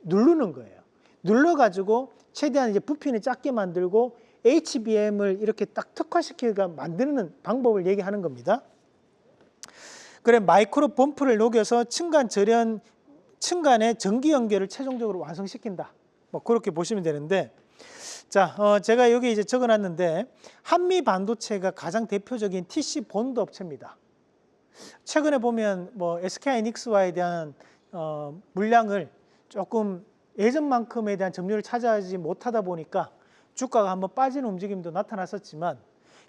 누르는 거예요. 눌러가지고 최대한 이제 부피는 작게 만들고 HBM을 이렇게 딱 특화시키가 만드는 방법을 얘기하는 겁니다. 그래, 마이크로 범프를 녹여서 층간의 전기 연결을 최종적으로 완성시킨다. 뭐 그렇게 보시면 되는데, 자, 제가 여기 이제 적어놨는데, 한미 반도체가 가장 대표적인 TC 본드 업체입니다. 최근에 보면 뭐 SK하이닉스와에 대한 물량을 조금 예전만큼에 대한 점유율을 차지하지 못하다 보니까 주가가 한번 빠지는 움직임도 나타났었지만,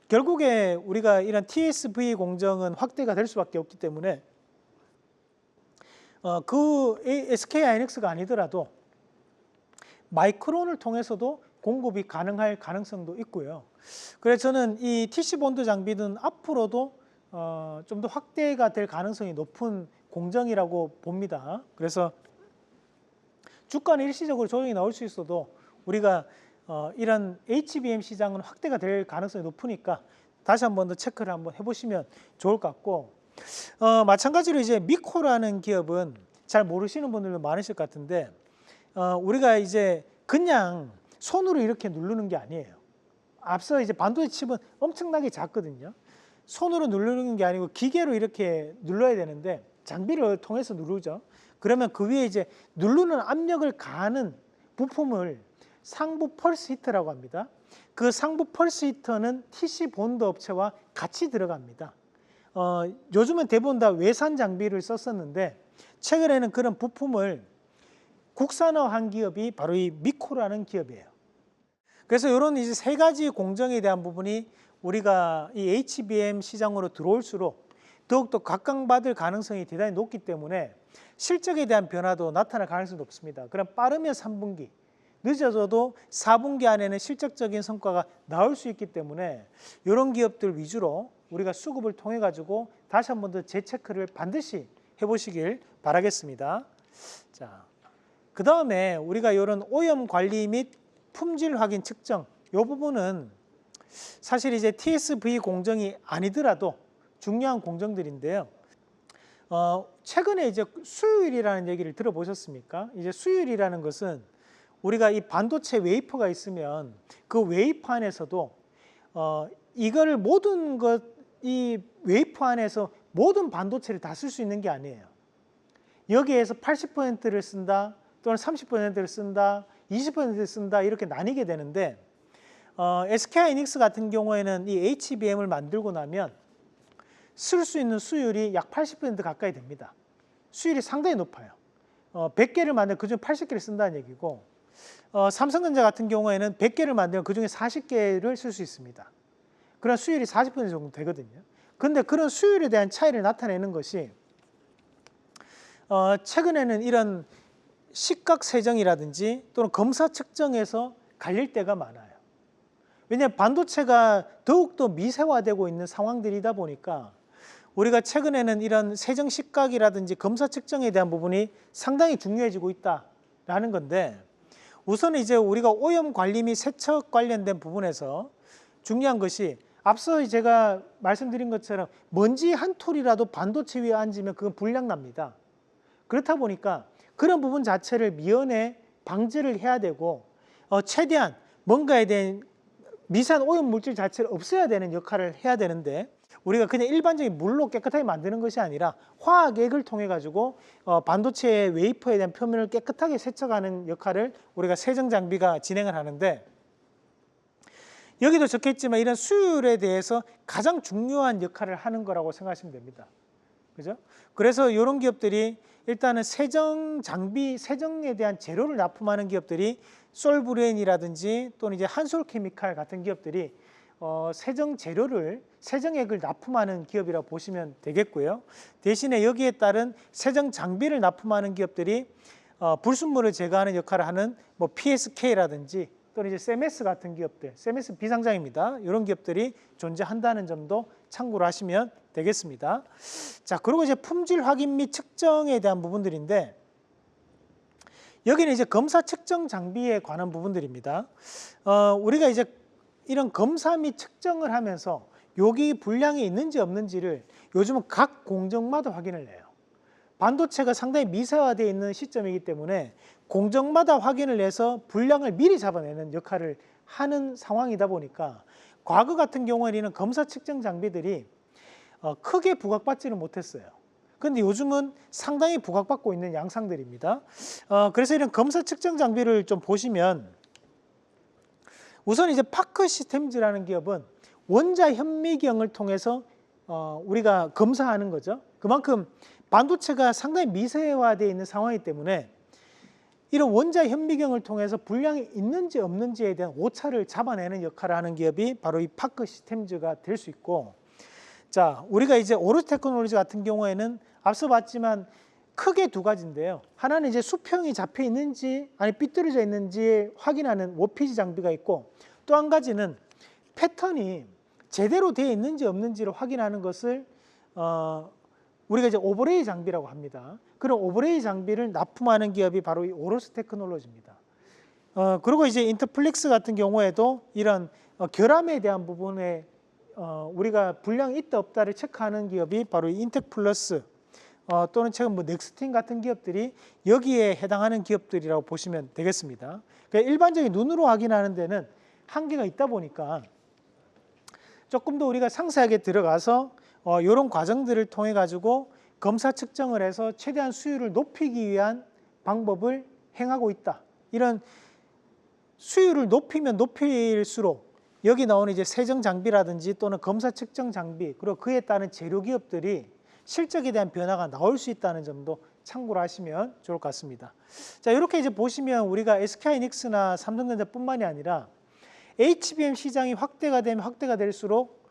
결국에 우리가 이런 TSV 공정은 확대가 될 수밖에 없기 때문에 그 SK하이닉스가 아니더라도 마이크론을 통해서도 공급이 가능할 가능성도 있고요. 그래서 저는 이 TC 본드 장비는 앞으로도 좀 더 확대가 될 가능성이 높은 공정이라고 봅니다. 그래서 주가는 일시적으로 조정이 나올 수 있어도 우리가 이런 HBM 시장은 확대가 될 가능성이 높으니까 다시 한 번 더 체크를 한번 해보시면 좋을 것 같고, 마찬가지로 이제 미코라는 기업은 잘 모르시는 분들도 많으실 것 같은데, 우리가 이제 그냥 손으로 이렇게 누르는 게 아니에요. 앞서 이제 반도체 칩은 엄청나게 작거든요. 손으로 누르는 게 아니고 기계로 이렇게 눌러야 되는데 장비를 통해서 누르죠. 그러면 그 위에 이제 누르는 압력을 가하는 부품을 상부 펄스 히터라고 합니다. 그 상부 펄스 히터는 TC 본드 업체와 같이 들어갑니다. 요즘은 대부분 다 외산 장비를 썼었는데, 최근에는 그런 부품을 국산화한 기업이 바로 이 미코라는 기업이에요. 그래서 이런 이제 세 가지 공정에 대한 부분이 우리가 이 HBM 시장으로 들어올수록 더욱더 각광받을 가능성이 대단히 높기 때문에 실적에 대한 변화도 나타날 가능성이 높습니다. 그럼 빠르면 3분기, 늦어져도 4분기 안에는 실적적인 성과가 나올 수 있기 때문에 이런 기업들 위주로 우리가 수급을 통해 가지고 다시 한 번 더 재체크를 반드시 해보시길 바라겠습니다. 자, 그 다음에 우리가 이런 오염 관리 및 품질 확인 측정, 이 부분은 사실 이제 TSV 공정이 아니더라도 중요한 공정들인데요. 최근에 이제 수율이라는 얘기를 들어보셨습니까? 이제 수율이라는 것은 우리가 이 반도체 웨이퍼가 있으면 그 웨이퍼 안에서도 이거를 모든 이 웨이퍼 안에서 모든 반도체를 다 쓸 수 있는 게 아니에요. 여기에서 80%를 쓴다, 또는 30%를 쓴다, 20%를 쓴다, 이렇게 나뉘게 되는데, SK하이닉스 같은 경우에는 이 HBM을 만들고 나면 쓸 수 있는 수율이 약 80% 가까이 됩니다. 수율이 상당히 높아요. 100개를 만들면 그중 80개를 쓴다는 얘기고, 삼성전자 같은 경우에는 100개를 만들면 그중에 40개를 쓸 수 있습니다. 그런 수율이 40% 정도 되거든요. 근데 그런 수율에 대한 차이를 나타내는 것이 최근에는 이런 시각 세정이라든지 또는 검사 측정에서 갈릴 때가 많아요. 왜냐하면 반도체가 더욱더 미세화되고 있는 상황들이다 보니까 우리가 최근에는 이런 세정 시각이라든지 검사 측정에 대한 부분이 상당히 중요해지고 있다라는 건데, 우선 이제 우리가 오염 관리 및 세척 관련된 부분에서 중요한 것이 앞서 제가 말씀드린 것처럼 먼지 한 톨이라도 반도체 위에 앉으면 그건 불량 납니다. 그렇다 보니까 그런 부분 자체를 미연에 방지를 해야 되고 최대한 뭔가에 대한 미세한 오염 물질 자체를 없애야 되는 역할을 해야 되는데, 우리가 그냥 일반적인 물로 깨끗하게 만드는 것이 아니라 화학액을 통해 가지고 반도체의 웨이퍼에 대한 표면을 깨끗하게 세척하는 역할을 우리가 세정 장비가 진행을 하는데, 여기도 적혀있지만 이런 수율에 대해서 가장 중요한 역할을 하는 거라고 생각하시면 됩니다. 그죠? 그래서 이런 기업들이 일단은 세정 장비, 세정에 대한 재료를 납품하는 기업들이 솔브레인이라든지 또는 이제 한솔케미칼 같은 기업들이 세정 재료를, 세정액을 납품하는 기업이라고 보시면 되겠고요. 대신에 여기에 따른 세정 장비를 납품하는 기업들이 불순물을 제거하는 역할을 하는 뭐 PSK라든지 또는 이제 세메스 같은 기업들, 세메스 비상장입니다. 이런 기업들이 존재한다는 점도 참고로 하시면 되겠습니다. 자, 그리고 이제 품질 확인 및 측정에 대한 부분들인데, 여기는 이제 검사 측정 장비에 관한 부분들입니다. 우리가 이제 이런 검사 및 측정을 하면서 여기 불량이 있는지 없는지를 요즘은 각 공정마다 확인을 해요. 반도체가 상당히 미세화되어 있는 시점이기 때문에 공정마다 확인을 해서 불량을 미리 잡아내는 역할을 하는 상황이다 보니까, 과거 같은 경우에는 이런 검사 측정 장비들이 크게 부각받지는 못했어요. 그런데 요즘은 상당히 부각받고 있는 양상들입니다. 그래서 이런 검사 측정 장비를 좀 보시면, 우선 이제 파크 시스템즈라는 기업은 원자 현미경을 통해서 우리가 검사하는 거죠. 그만큼 반도체가 상당히 미세화되어 있는 상황이기 때문에 이런 원자 현미경을 통해서 불량이 있는지 없는지에 대한 오차를 잡아내는 역할을 하는 기업이 바로 이 파크 시스템즈가 될 수 있고, 자, 우리가 이제 오로스 테크놀로지 같은 경우에는 앞서 봤지만 크게 두 가지인데요. 하나는 이제 수평이 잡혀 있는지 아니 삐뚤어져 있는지 확인하는 워피지 장비가 있고, 또 한 가지는 패턴이 제대로 되어 있는지 없는지를 확인하는 것을 우리가 이제 오버레이 장비라고 합니다. 그런 오버레이 장비를 납품하는 기업이 바로 이 오로스 테크놀로지입니다. 그리고 이제 인터플렉스 같은 경우에도 이런 결함에 대한 부분에 우리가 불량이 있다 없다를 체크하는 기업이 바로 이 인텍플러스 또는 최근 뭐 넥스틴 같은 기업들이 여기에 해당하는 기업들이라고 보시면 되겠습니다. 그러니까 일반적인 눈으로 확인하는 데는 한계가 있다 보니까 조금 더 우리가 상세하게 들어가서 이런 과정들을 통해 가지고 검사 측정을 해서 최대한 수율을 높이기 위한 방법을 행하고 있다. 이런 수율을 높이면 높일수록 여기 나오는 이제 세정 장비라든지 또는 검사 측정 장비, 그리고 그에 따른 재료 기업들이 실적에 대한 변화가 나올 수 있다는 점도 참고를 하시면 좋을 것 같습니다. 자, 이렇게 이제 보시면 우리가 SK하이닉스나 삼성전자뿐만이 아니라 HBM 시장이 확대가 되면 확대가 될수록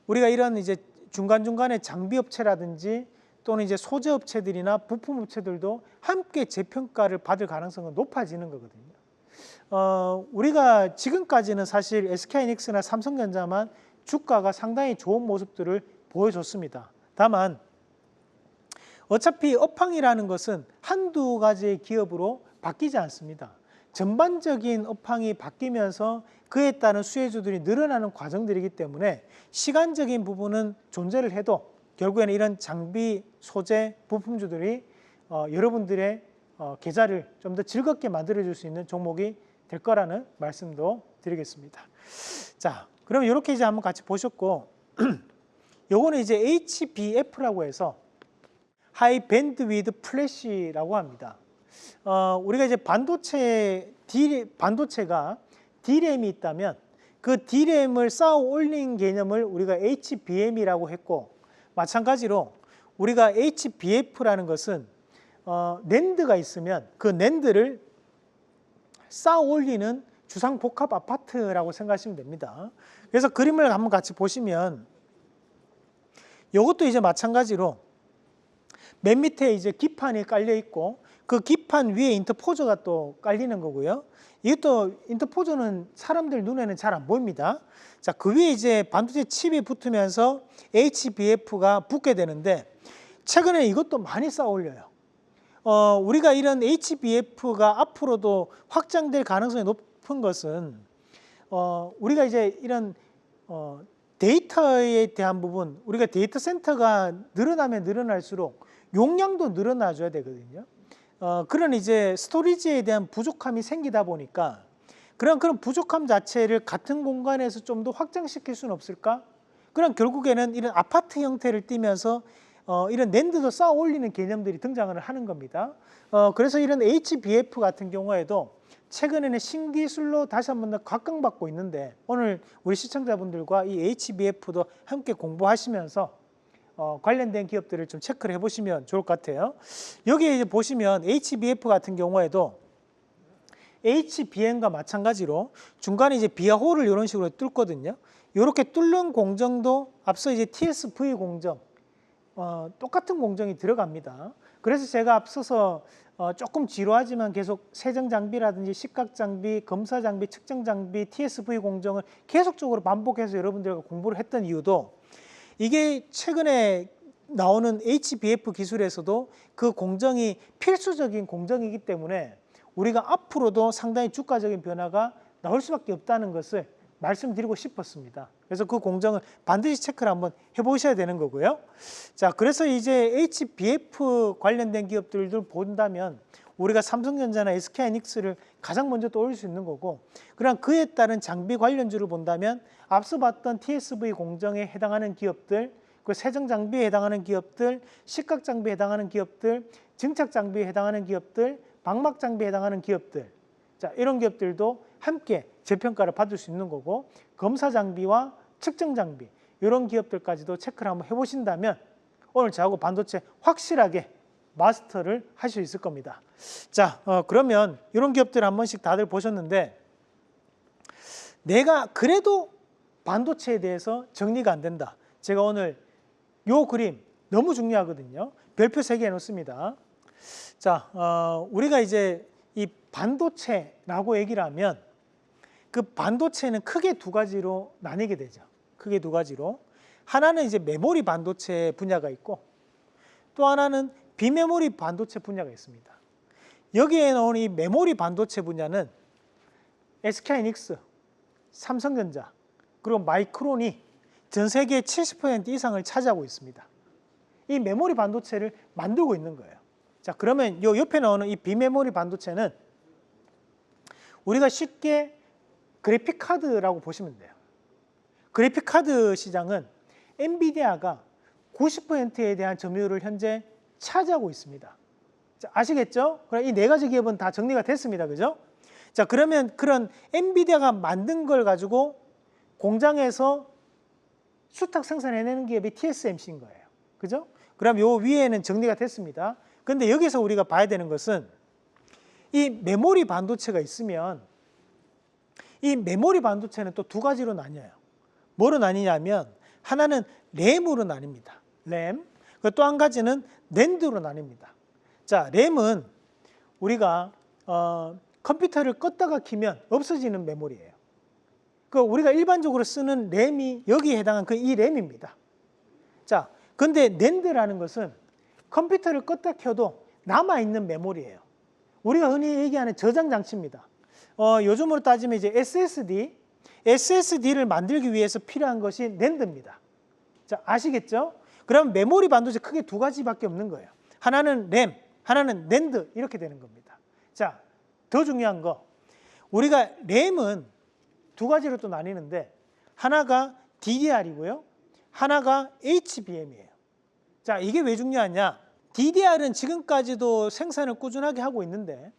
우리가 이런 이제 중간중간에 장비 업체라든지 또는 이제 소재 업체들이나 부품 업체들도 함께 재평가를 받을 가능성은 높아지는 거거든요. 우리가 지금까지는 사실 SK하이닉스나 삼성전자만 주가가 상당히 좋은 모습들을 보여줬습니다. 다만 어차피 업황이라는 것은 한두 가지의 기업으로 바뀌지 않습니다. 전반적인 업황이 바뀌면서 그에 따른 수혜주들이 늘어나는 과정들이기 때문에 시간적인 부분은 존재를 해도 결국에는 이런 장비, 소재, 부품주들이 여러분들의 계좌를 좀 더 즐겁게 만들어줄 수 있는 종목이 될 거라는 말씀도 드리겠습니다. 자, 그럼 이렇게 이제 한번 같이 보셨고, 요거는 이제 HBF라고 해서 하이 밴드위드 플래시라고 합니다. 우리가 이제 반도체가 D램이 있다면 그 D램을 쌓아 올린 개념을 우리가 HBM이라고 했고, 마찬가지로 우리가 HBF라는 것은 낸드가 있으면 그 낸드를 쌓아 올리는 주상복합 아파트라고 생각하시면 됩니다. 그래서 그림을 한번 같이 보시면 이것도 이제 마찬가지로 맨 밑에 이제 기판이 깔려 있고 그 기판 위에 인터포저가 또 깔리는 거고요. 이것도 인터포저는 사람들 눈에는 잘 안 보입니다. 자, 그 위에 이제 반도체 칩이 붙으면서 HBF가 붙게 되는데 최근에 이것도 많이 쌓아 올려요. 우리가 이런 HBF가 앞으로도 확장될 가능성이 높은 것은 우리가 이제 이런 데이터에 대한 부분, 우리가 데이터 센터가 늘어나면 늘어날수록 용량도 늘어나줘야 되거든요. 그런 이제 스토리지에 대한 부족함이 생기다 보니까 그런 부족함 자체를 같은 공간에서 좀 더 확장시킬 수는 없을까? 그럼 결국에는 이런 아파트 형태를 띠면서 이런 낸드도 쌓아 올리는 개념들이 등장을 하는 겁니다. 그래서 이런 HBF 같은 경우에도 최근에는 신기술로 다시 한번 더 각광받고 있는데 오늘 우리 시청자분들과 이 HBF도 함께 공부하시면서 관련된 기업들을 좀 체크를 해보시면 좋을 것 같아요. 여기에 이제 보시면 HBF 같은 경우에도 HBM과 마찬가지로 중간에 이제 비하홀을 이런 식으로 뚫거든요. 이렇게 뚫는 공정도 앞서 이제 TSV 공정 똑같은 공정이 들어갑니다. 그래서 제가 앞서서 조금 지루하지만 계속 세정 장비라든지 식각 장비, 검사 장비, 측정 장비, TSV 공정을 계속적으로 반복해서 여러분들과 공부를 했던 이유도 이게 최근에 나오는 HBF 기술에서도 그 공정이 필수적인 공정이기 때문에 우리가 앞으로도 상당히 주가적인 변화가 나올 수밖에 없다는 것을 말씀드리고 싶었습니다. 그래서 그 공정을 반드시 체크를 한번 해보셔야 되는 거고요. 자, 그래서 이제 HBF 관련된 기업들을 본다면 우리가 삼성전자나 SK하이닉스를 가장 먼저 떠올릴 수 있는 거고, 그럼 그에 따른 장비 관련주를 본다면 앞서 봤던 TSV 공정에 해당하는 기업들, 그 세정 장비에 해당하는 기업들, 식각 장비에 해당하는 기업들, 증착 장비에 해당하는 기업들, 방막 장비에 해당하는 기업들, 자, 이런 기업들도 함께 재평가를 받을 수 있는 거고, 검사 장비와 측정 장비 이런 기업들까지도 체크를 한번 해보신다면 오늘 저하고 반도체 확실하게 마스터를 할 수 있을 겁니다. 자, 그러면 이런 기업들 한 번씩 다들 보셨는데 내가 그래도 반도체에 대해서 정리가 안 된다. 제가 오늘 요 그림 너무 중요하거든요. 별표 3개 해놓습니다. 자, 우리가 이제 이 반도체라고 얘기를 하면 그 반도체는 크게 두 가지로 나뉘게 되죠. 크게 두 가지로. 하나는 이제 메모리 반도체 분야가 있고 또 하나는 비메모리 반도체 분야가 있습니다. 여기에 나오는 이 메모리 반도체 분야는 SK하이닉스, 삼성전자, 그리고 마이크론이 전 세계 70% 이상을 차지하고 있습니다. 이 메모리 반도체를 만들고 있는 거예요. 자, 그러면 요 옆에 나오는 이 비메모리 반도체는 우리가 쉽게 그래픽 카드라고 보시면 돼요. 그래픽 카드 시장은 엔비디아가 90%에 대한 점유율을 현재 차지하고 있습니다. 자, 아시겠죠? 그럼 이 네 가지 기업은 다 정리가 됐습니다. 그죠? 자, 그러면 그런 엔비디아가 만든 걸 가지고 공장에서 수탁 생산해내는 기업이 TSMC인 거예요. 그죠? 그럼 요 위에는 정리가 됐습니다. 근데 여기서 우리가 봐야 되는 것은 이 메모리 반도체가 있으면 이 메모리 반도체는 또 두 가지로 나뉘어요. 뭐로 나뉘냐면 하나는 램으로 나뉩니다. 램. 또 한 가지는 낸드로 나뉩니다. 자, 램은 우리가 컴퓨터를 껐다가 켜면 없어지는 메모리예요. 그 우리가 일반적으로 쓰는 램이 여기에 해당한 이 램입니다. 자, 근데 낸드라는 것은 컴퓨터를 껐다 켜도 남아있는 메모리예요. 우리가 흔히 얘기하는 저장 장치입니다. 요즘으로 따지면 이제 SSD를 만들기 위해서 필요한 것이 낸드입니다. 자, 아시겠죠? 그럼 메모리 반도체 크게 두 가지밖에 없는 거예요. 하나는 램, 하나는 낸드 이렇게 되는 겁니다. 자, 더 중요한 거, 우리가 램은 두 가지로 또 나뉘는데 하나가 DDR이고요, 하나가 HBM이에요. 자, 이게 왜 중요하냐? DDR은 지금까지도 생산을 꾸준하게 하고 있는데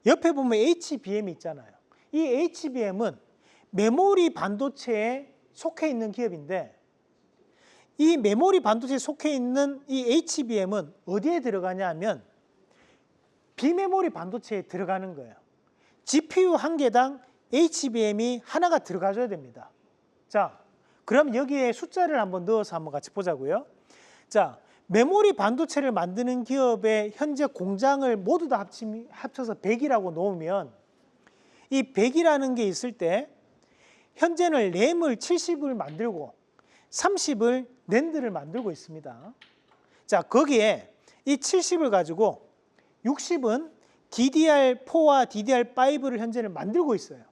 옆에 보면 HBM이 있잖아요. 이 HBM은 메모리 반도체에 속해 있는 기업인데 이 메모리 반도체에 속해 있는 이 HBM은 어디에 들어가냐 하면 비메모리 반도체에 들어가는 거예요. GPU 한 개당 HBM이 하나가 들어가줘야 됩니다. 자, 그럼 여기에 숫자를 한번 넣어서 한번 같이 보자고요. 자, 메모리 반도체를 만드는 기업의 현재 공장을 모두 다 합쳐서 100이라고 놓으면 이 100이라는 게 있을 때 현재는 램을 70을 만들고 30을 낸드를 만들고 있습니다. 자, 거기에 이 70을 가지고 60은 DDR4와 DDR5를 현재는 만들고 있어요.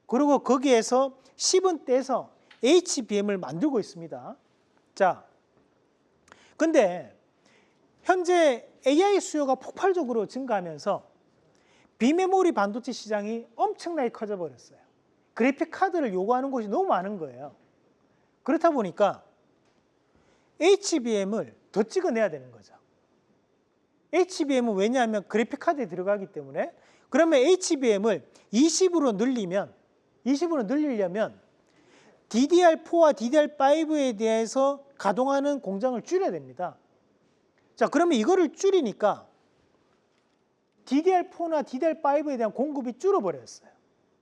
그리고 거기에서 10은 떼서 HBM을 만들고 있습니다. 자, 근데 현재 AI 수요가 폭발적으로 증가하면서 비메모리 반도체 시장이 엄청나게 커져 버렸어요. 그래픽 카드를 요구하는 곳이 너무 많은 거예요. 그렇다 보니까 HBM을 더 찍어내야 되는 거죠. HBM은 왜냐하면 그래픽 카드에 들어가기 때문에. 그러면 HBM을 20으로 늘리려면 DDR4와 DDR5에 대해서 가동하는 공장을 줄여야 됩니다. 자, 그러면 이거를 줄이니까 DDR4나 DDR5에 대한 공급이 줄어버렸어요.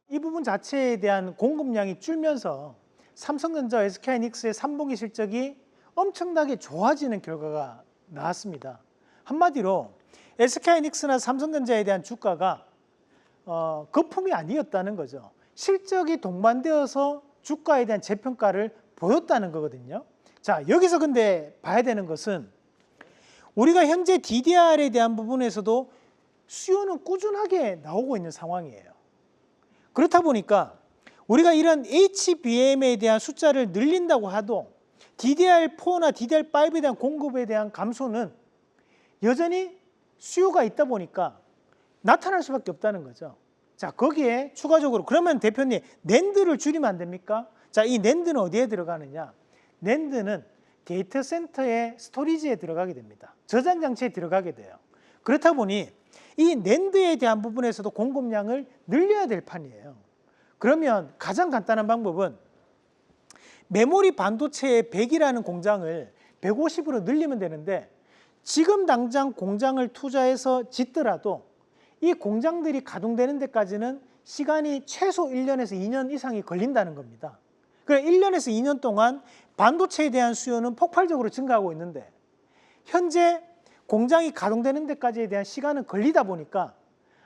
이 부분 자체에 대한 공급량이 줄면서 삼성전자, SK하이닉스의 3분기 실적이 엄청나게 좋아지는 결과가 나왔습니다. 한마디로 SK하이닉스나 삼성전자에 대한 주가가 거품이 아니었다는 거죠. 실적이 동반되어서 주가에 대한 재평가를 보였다는 거거든요. 자, 여기서 근데 봐야 되는 것은 우리가 현재 DDR에 대한 부분에서도 수요는 꾸준하게 나오고 있는 상황이에요. 그렇다 보니까 우리가 이런 HBM에 대한 숫자를 늘린다고 해도 DDR4나 DDR5에 대한 공급에 대한 감소는 여전히 수요가 있다 보니까 나타날 수밖에 없다는 거죠. 자, 거기에 추가적으로 그러면 대표님 낸드를 줄이면 안 됩니까? 자, 이 낸드는 어디에 들어가느냐? 낸드는 데이터 센터의 스토리지에 들어가게 됩니다. 저장 장치에 들어가게 돼요. 그렇다 보니 이 낸드에 대한 부분에서도 공급량을 늘려야 될 판이에요. 그러면 가장 간단한 방법은 메모리 반도체의 100이라는 공장을 150으로 늘리면 되는데 지금 당장 공장을 투자해서 짓더라도 이 공장들이 가동되는 데까지는 시간이 최소 1년에서 2년 이상이 걸린다는 겁니다. 그러니까 1년에서 2년 동안 반도체에 대한 수요는 폭발적으로 증가하고 있는데 현재 공장이 가동되는 데까지에 대한 시간은 걸리다 보니까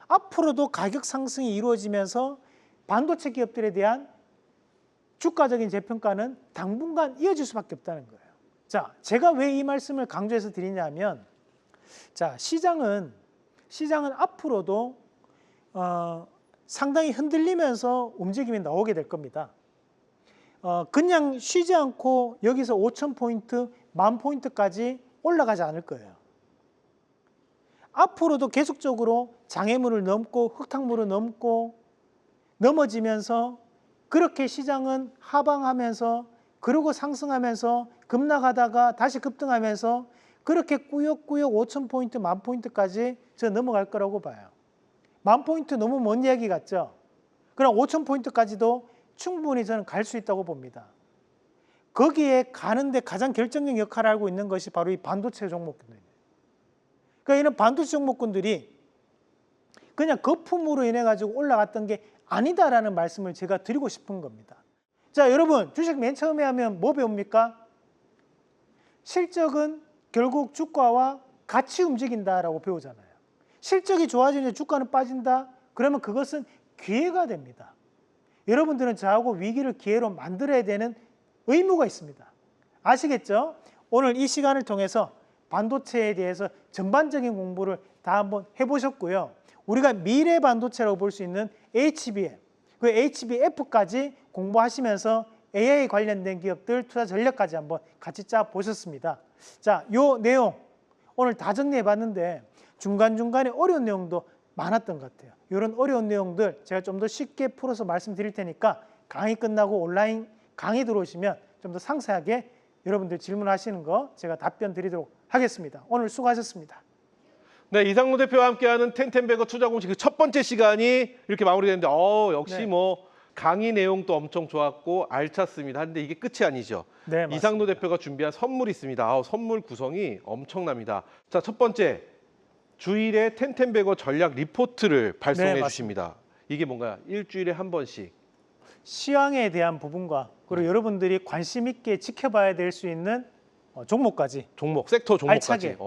앞으로도 가격 상승이 이루어지면서 반도체 기업들에 대한 주가적인 재평가는 당분간 이어질 수밖에 없다는 거예요. 자, 제가 왜 이 말씀을 강조해서 드리냐면, 자, 시장은 앞으로도 상당히 흔들리면서 움직임이 나오게 될 겁니다. 그냥 쉬지 않고 여기서 5,000포인트, 10,000포인트까지 올라가지 않을 거예요. 앞으로도 계속적으로 장애물을 넘고 흙탕물을 넘고 넘어지면서 그렇게 시장은 하방하면서 그러고 상승하면서 급락하다가 다시 급등하면서 그렇게 꾸역꾸역 5,000포인트, 10,000포인트까지 저 넘어갈 거라고 봐요. 10,000포인트 너무 먼 이야기 같죠? 그럼 5,000포인트까지도 충분히 저는 갈 수 있다고 봅니다. 거기에 가는데 가장 결정적 역할을 하고 있는 것이 바로 이 반도체 종목군들이에요. 그러니까 이런 반도체 종목군들이 그냥 거품으로 인해 가지고 올라갔던 게 아니다라는 말씀을 제가 드리고 싶은 겁니다. 자, 여러분, 주식 맨 처음에 하면 뭐 배웁니까? 실적은 결국 주가와 같이 움직인다라고 배우잖아요. 실적이 좋아지면 주가는 빠진다? 그러면 그것은 기회가 됩니다. 여러분들은 저하고 위기를 기회로 만들어야 되는 의무가 있습니다. 아시겠죠? 오늘 이 시간을 통해서 반도체에 대해서 전반적인 공부를 다 한번 해보셨고요. 우리가 미래 반도체라고 볼 수 있는 HBM, 그 HBF까지 공부하시면서 AI 관련된 기업들 투자 전략까지 한번 같이 짜 보셨습니다. 자, 요 내용 오늘 다 정리해 봤는데 중간중간에 어려운 내용도 많았던 것 같아요. 이런 어려운 내용들 제가 좀 더 쉽게 풀어서 말씀드릴 테니까 강의 끝나고 온라인 강의 들어오시면 좀 더 상세하게 여러분들 질문하시는 거 제가 답변 드리도록 하겠습니다. 오늘 수고하셨습니다. 네, 이상로 대표와 함께하는 텐텐베거 투자 공식 그 첫 번째 시간이 이렇게 마무리됐는데 역시 네. 뭐 강의 내용도 엄청 좋았고 알찼습니다. 근데 이게 끝이 아니죠. 네, 이상로 맞습니다. 대표가 준비한 선물이 있습니다. 선물 구성이 엄청납니다. 자, 첫 번째 주일에 텐텐베거 전략 리포트를 발송해 네, 주십니다. 이게 뭔가 일주일에 한 번씩 시황에 대한 부분과 그리고 여러분들이 관심 있게 지켜봐야 될 수 있는 종목까지 종목, 섹터 종목까지 알차게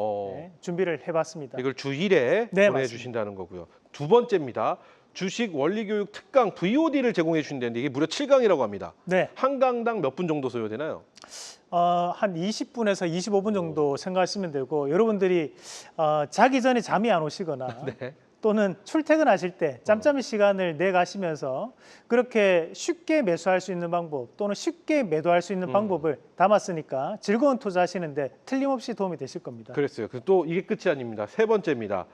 준비를 해봤습니다. 이걸 주 1회 네, 보내주신다는 거고요. 두 번째입니다. 주식 원리교육 특강 VOD를 제공해 주신다는데 이게 무려 7강이라고 합니다. 네, 한 강당 몇 분 정도 소요되나요? 한 20분에서 25분 정도 생각하시면 되고 여러분들이 자기 전에 잠이 안 오시거나 네. 또는 출퇴근하실 때 짬짬이 시간을 내 가시면서 그렇게 쉽게 매수할 수 있는 방법 또는 쉽게 매도할 수 있는 방법을 담았으니까 즐거운 투자하시는데 틀림없이 도움이 되실 겁니다. 그랬어요. 또 이게 끝이 아닙니다. 세 번째입니다.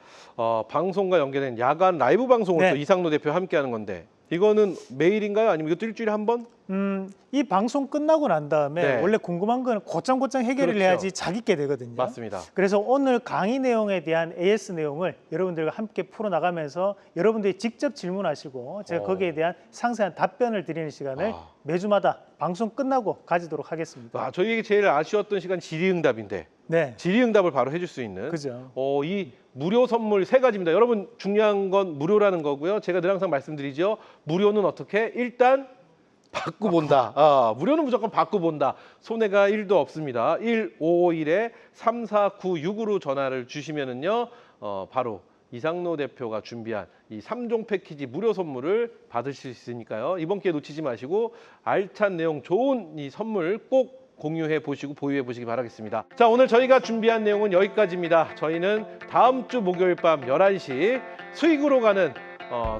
방송과 연계된 야간 라이브 방송을 네. 또 이상로 대표 함께하는 건데 이거는 매일인가요? 아니면 이것도 일주일에 한 번? 이 방송 끝나고 난 다음에 네. 원래 궁금한 거는 곧장곧장 해결을 그렇죠. 해야지 자기게 되거든요. 맞습니다. 그래서 오늘 강의 내용에 대한 AS 내용을 여러분들과 함께 풀어나가면서 여러분들이 직접 질문하시고 제가 거기에 대한 상세한 답변을 드리는 시간을 매주마다 방송 끝나고 가지도록 하겠습니다. 저희에게 제일 아쉬웠던 시간 질의응답인데 네, 질의응답을 바로 해줄 수 있는 그죠. 이 무료 선물 세 가지입니다. 여러분 중요한 건 무료라는 거고요. 제가 늘 항상 말씀드리죠. 무료는 어떻게? 일단 받고 본다. 무료는 무조건 받고 본다. 손해가 1도 없습니다. 1551-3496으로 전화를 주시면은요. 바로 이상로 대표가 준비한 이 3종 패키지 무료 선물을 받으실 수 있으니까요. 이번 기회 놓치지 마시고 알찬 내용 좋은 이 선물 꼭 공유해 보시고 보유해 보시기 바라겠습니다. 자, 오늘 저희가 준비한 내용은 여기까지입니다. 저희는 다음 주 목요일 밤 11시 수익으로 가는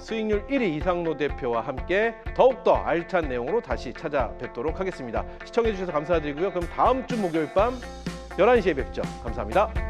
수익률 1위 이상로 대표와 함께 더욱더 알찬 내용으로 다시 찾아뵙도록 하겠습니다. 시청해 주셔서 감사드리고요. 그럼 다음 주 목요일 밤 11시에 뵙죠. 감사합니다.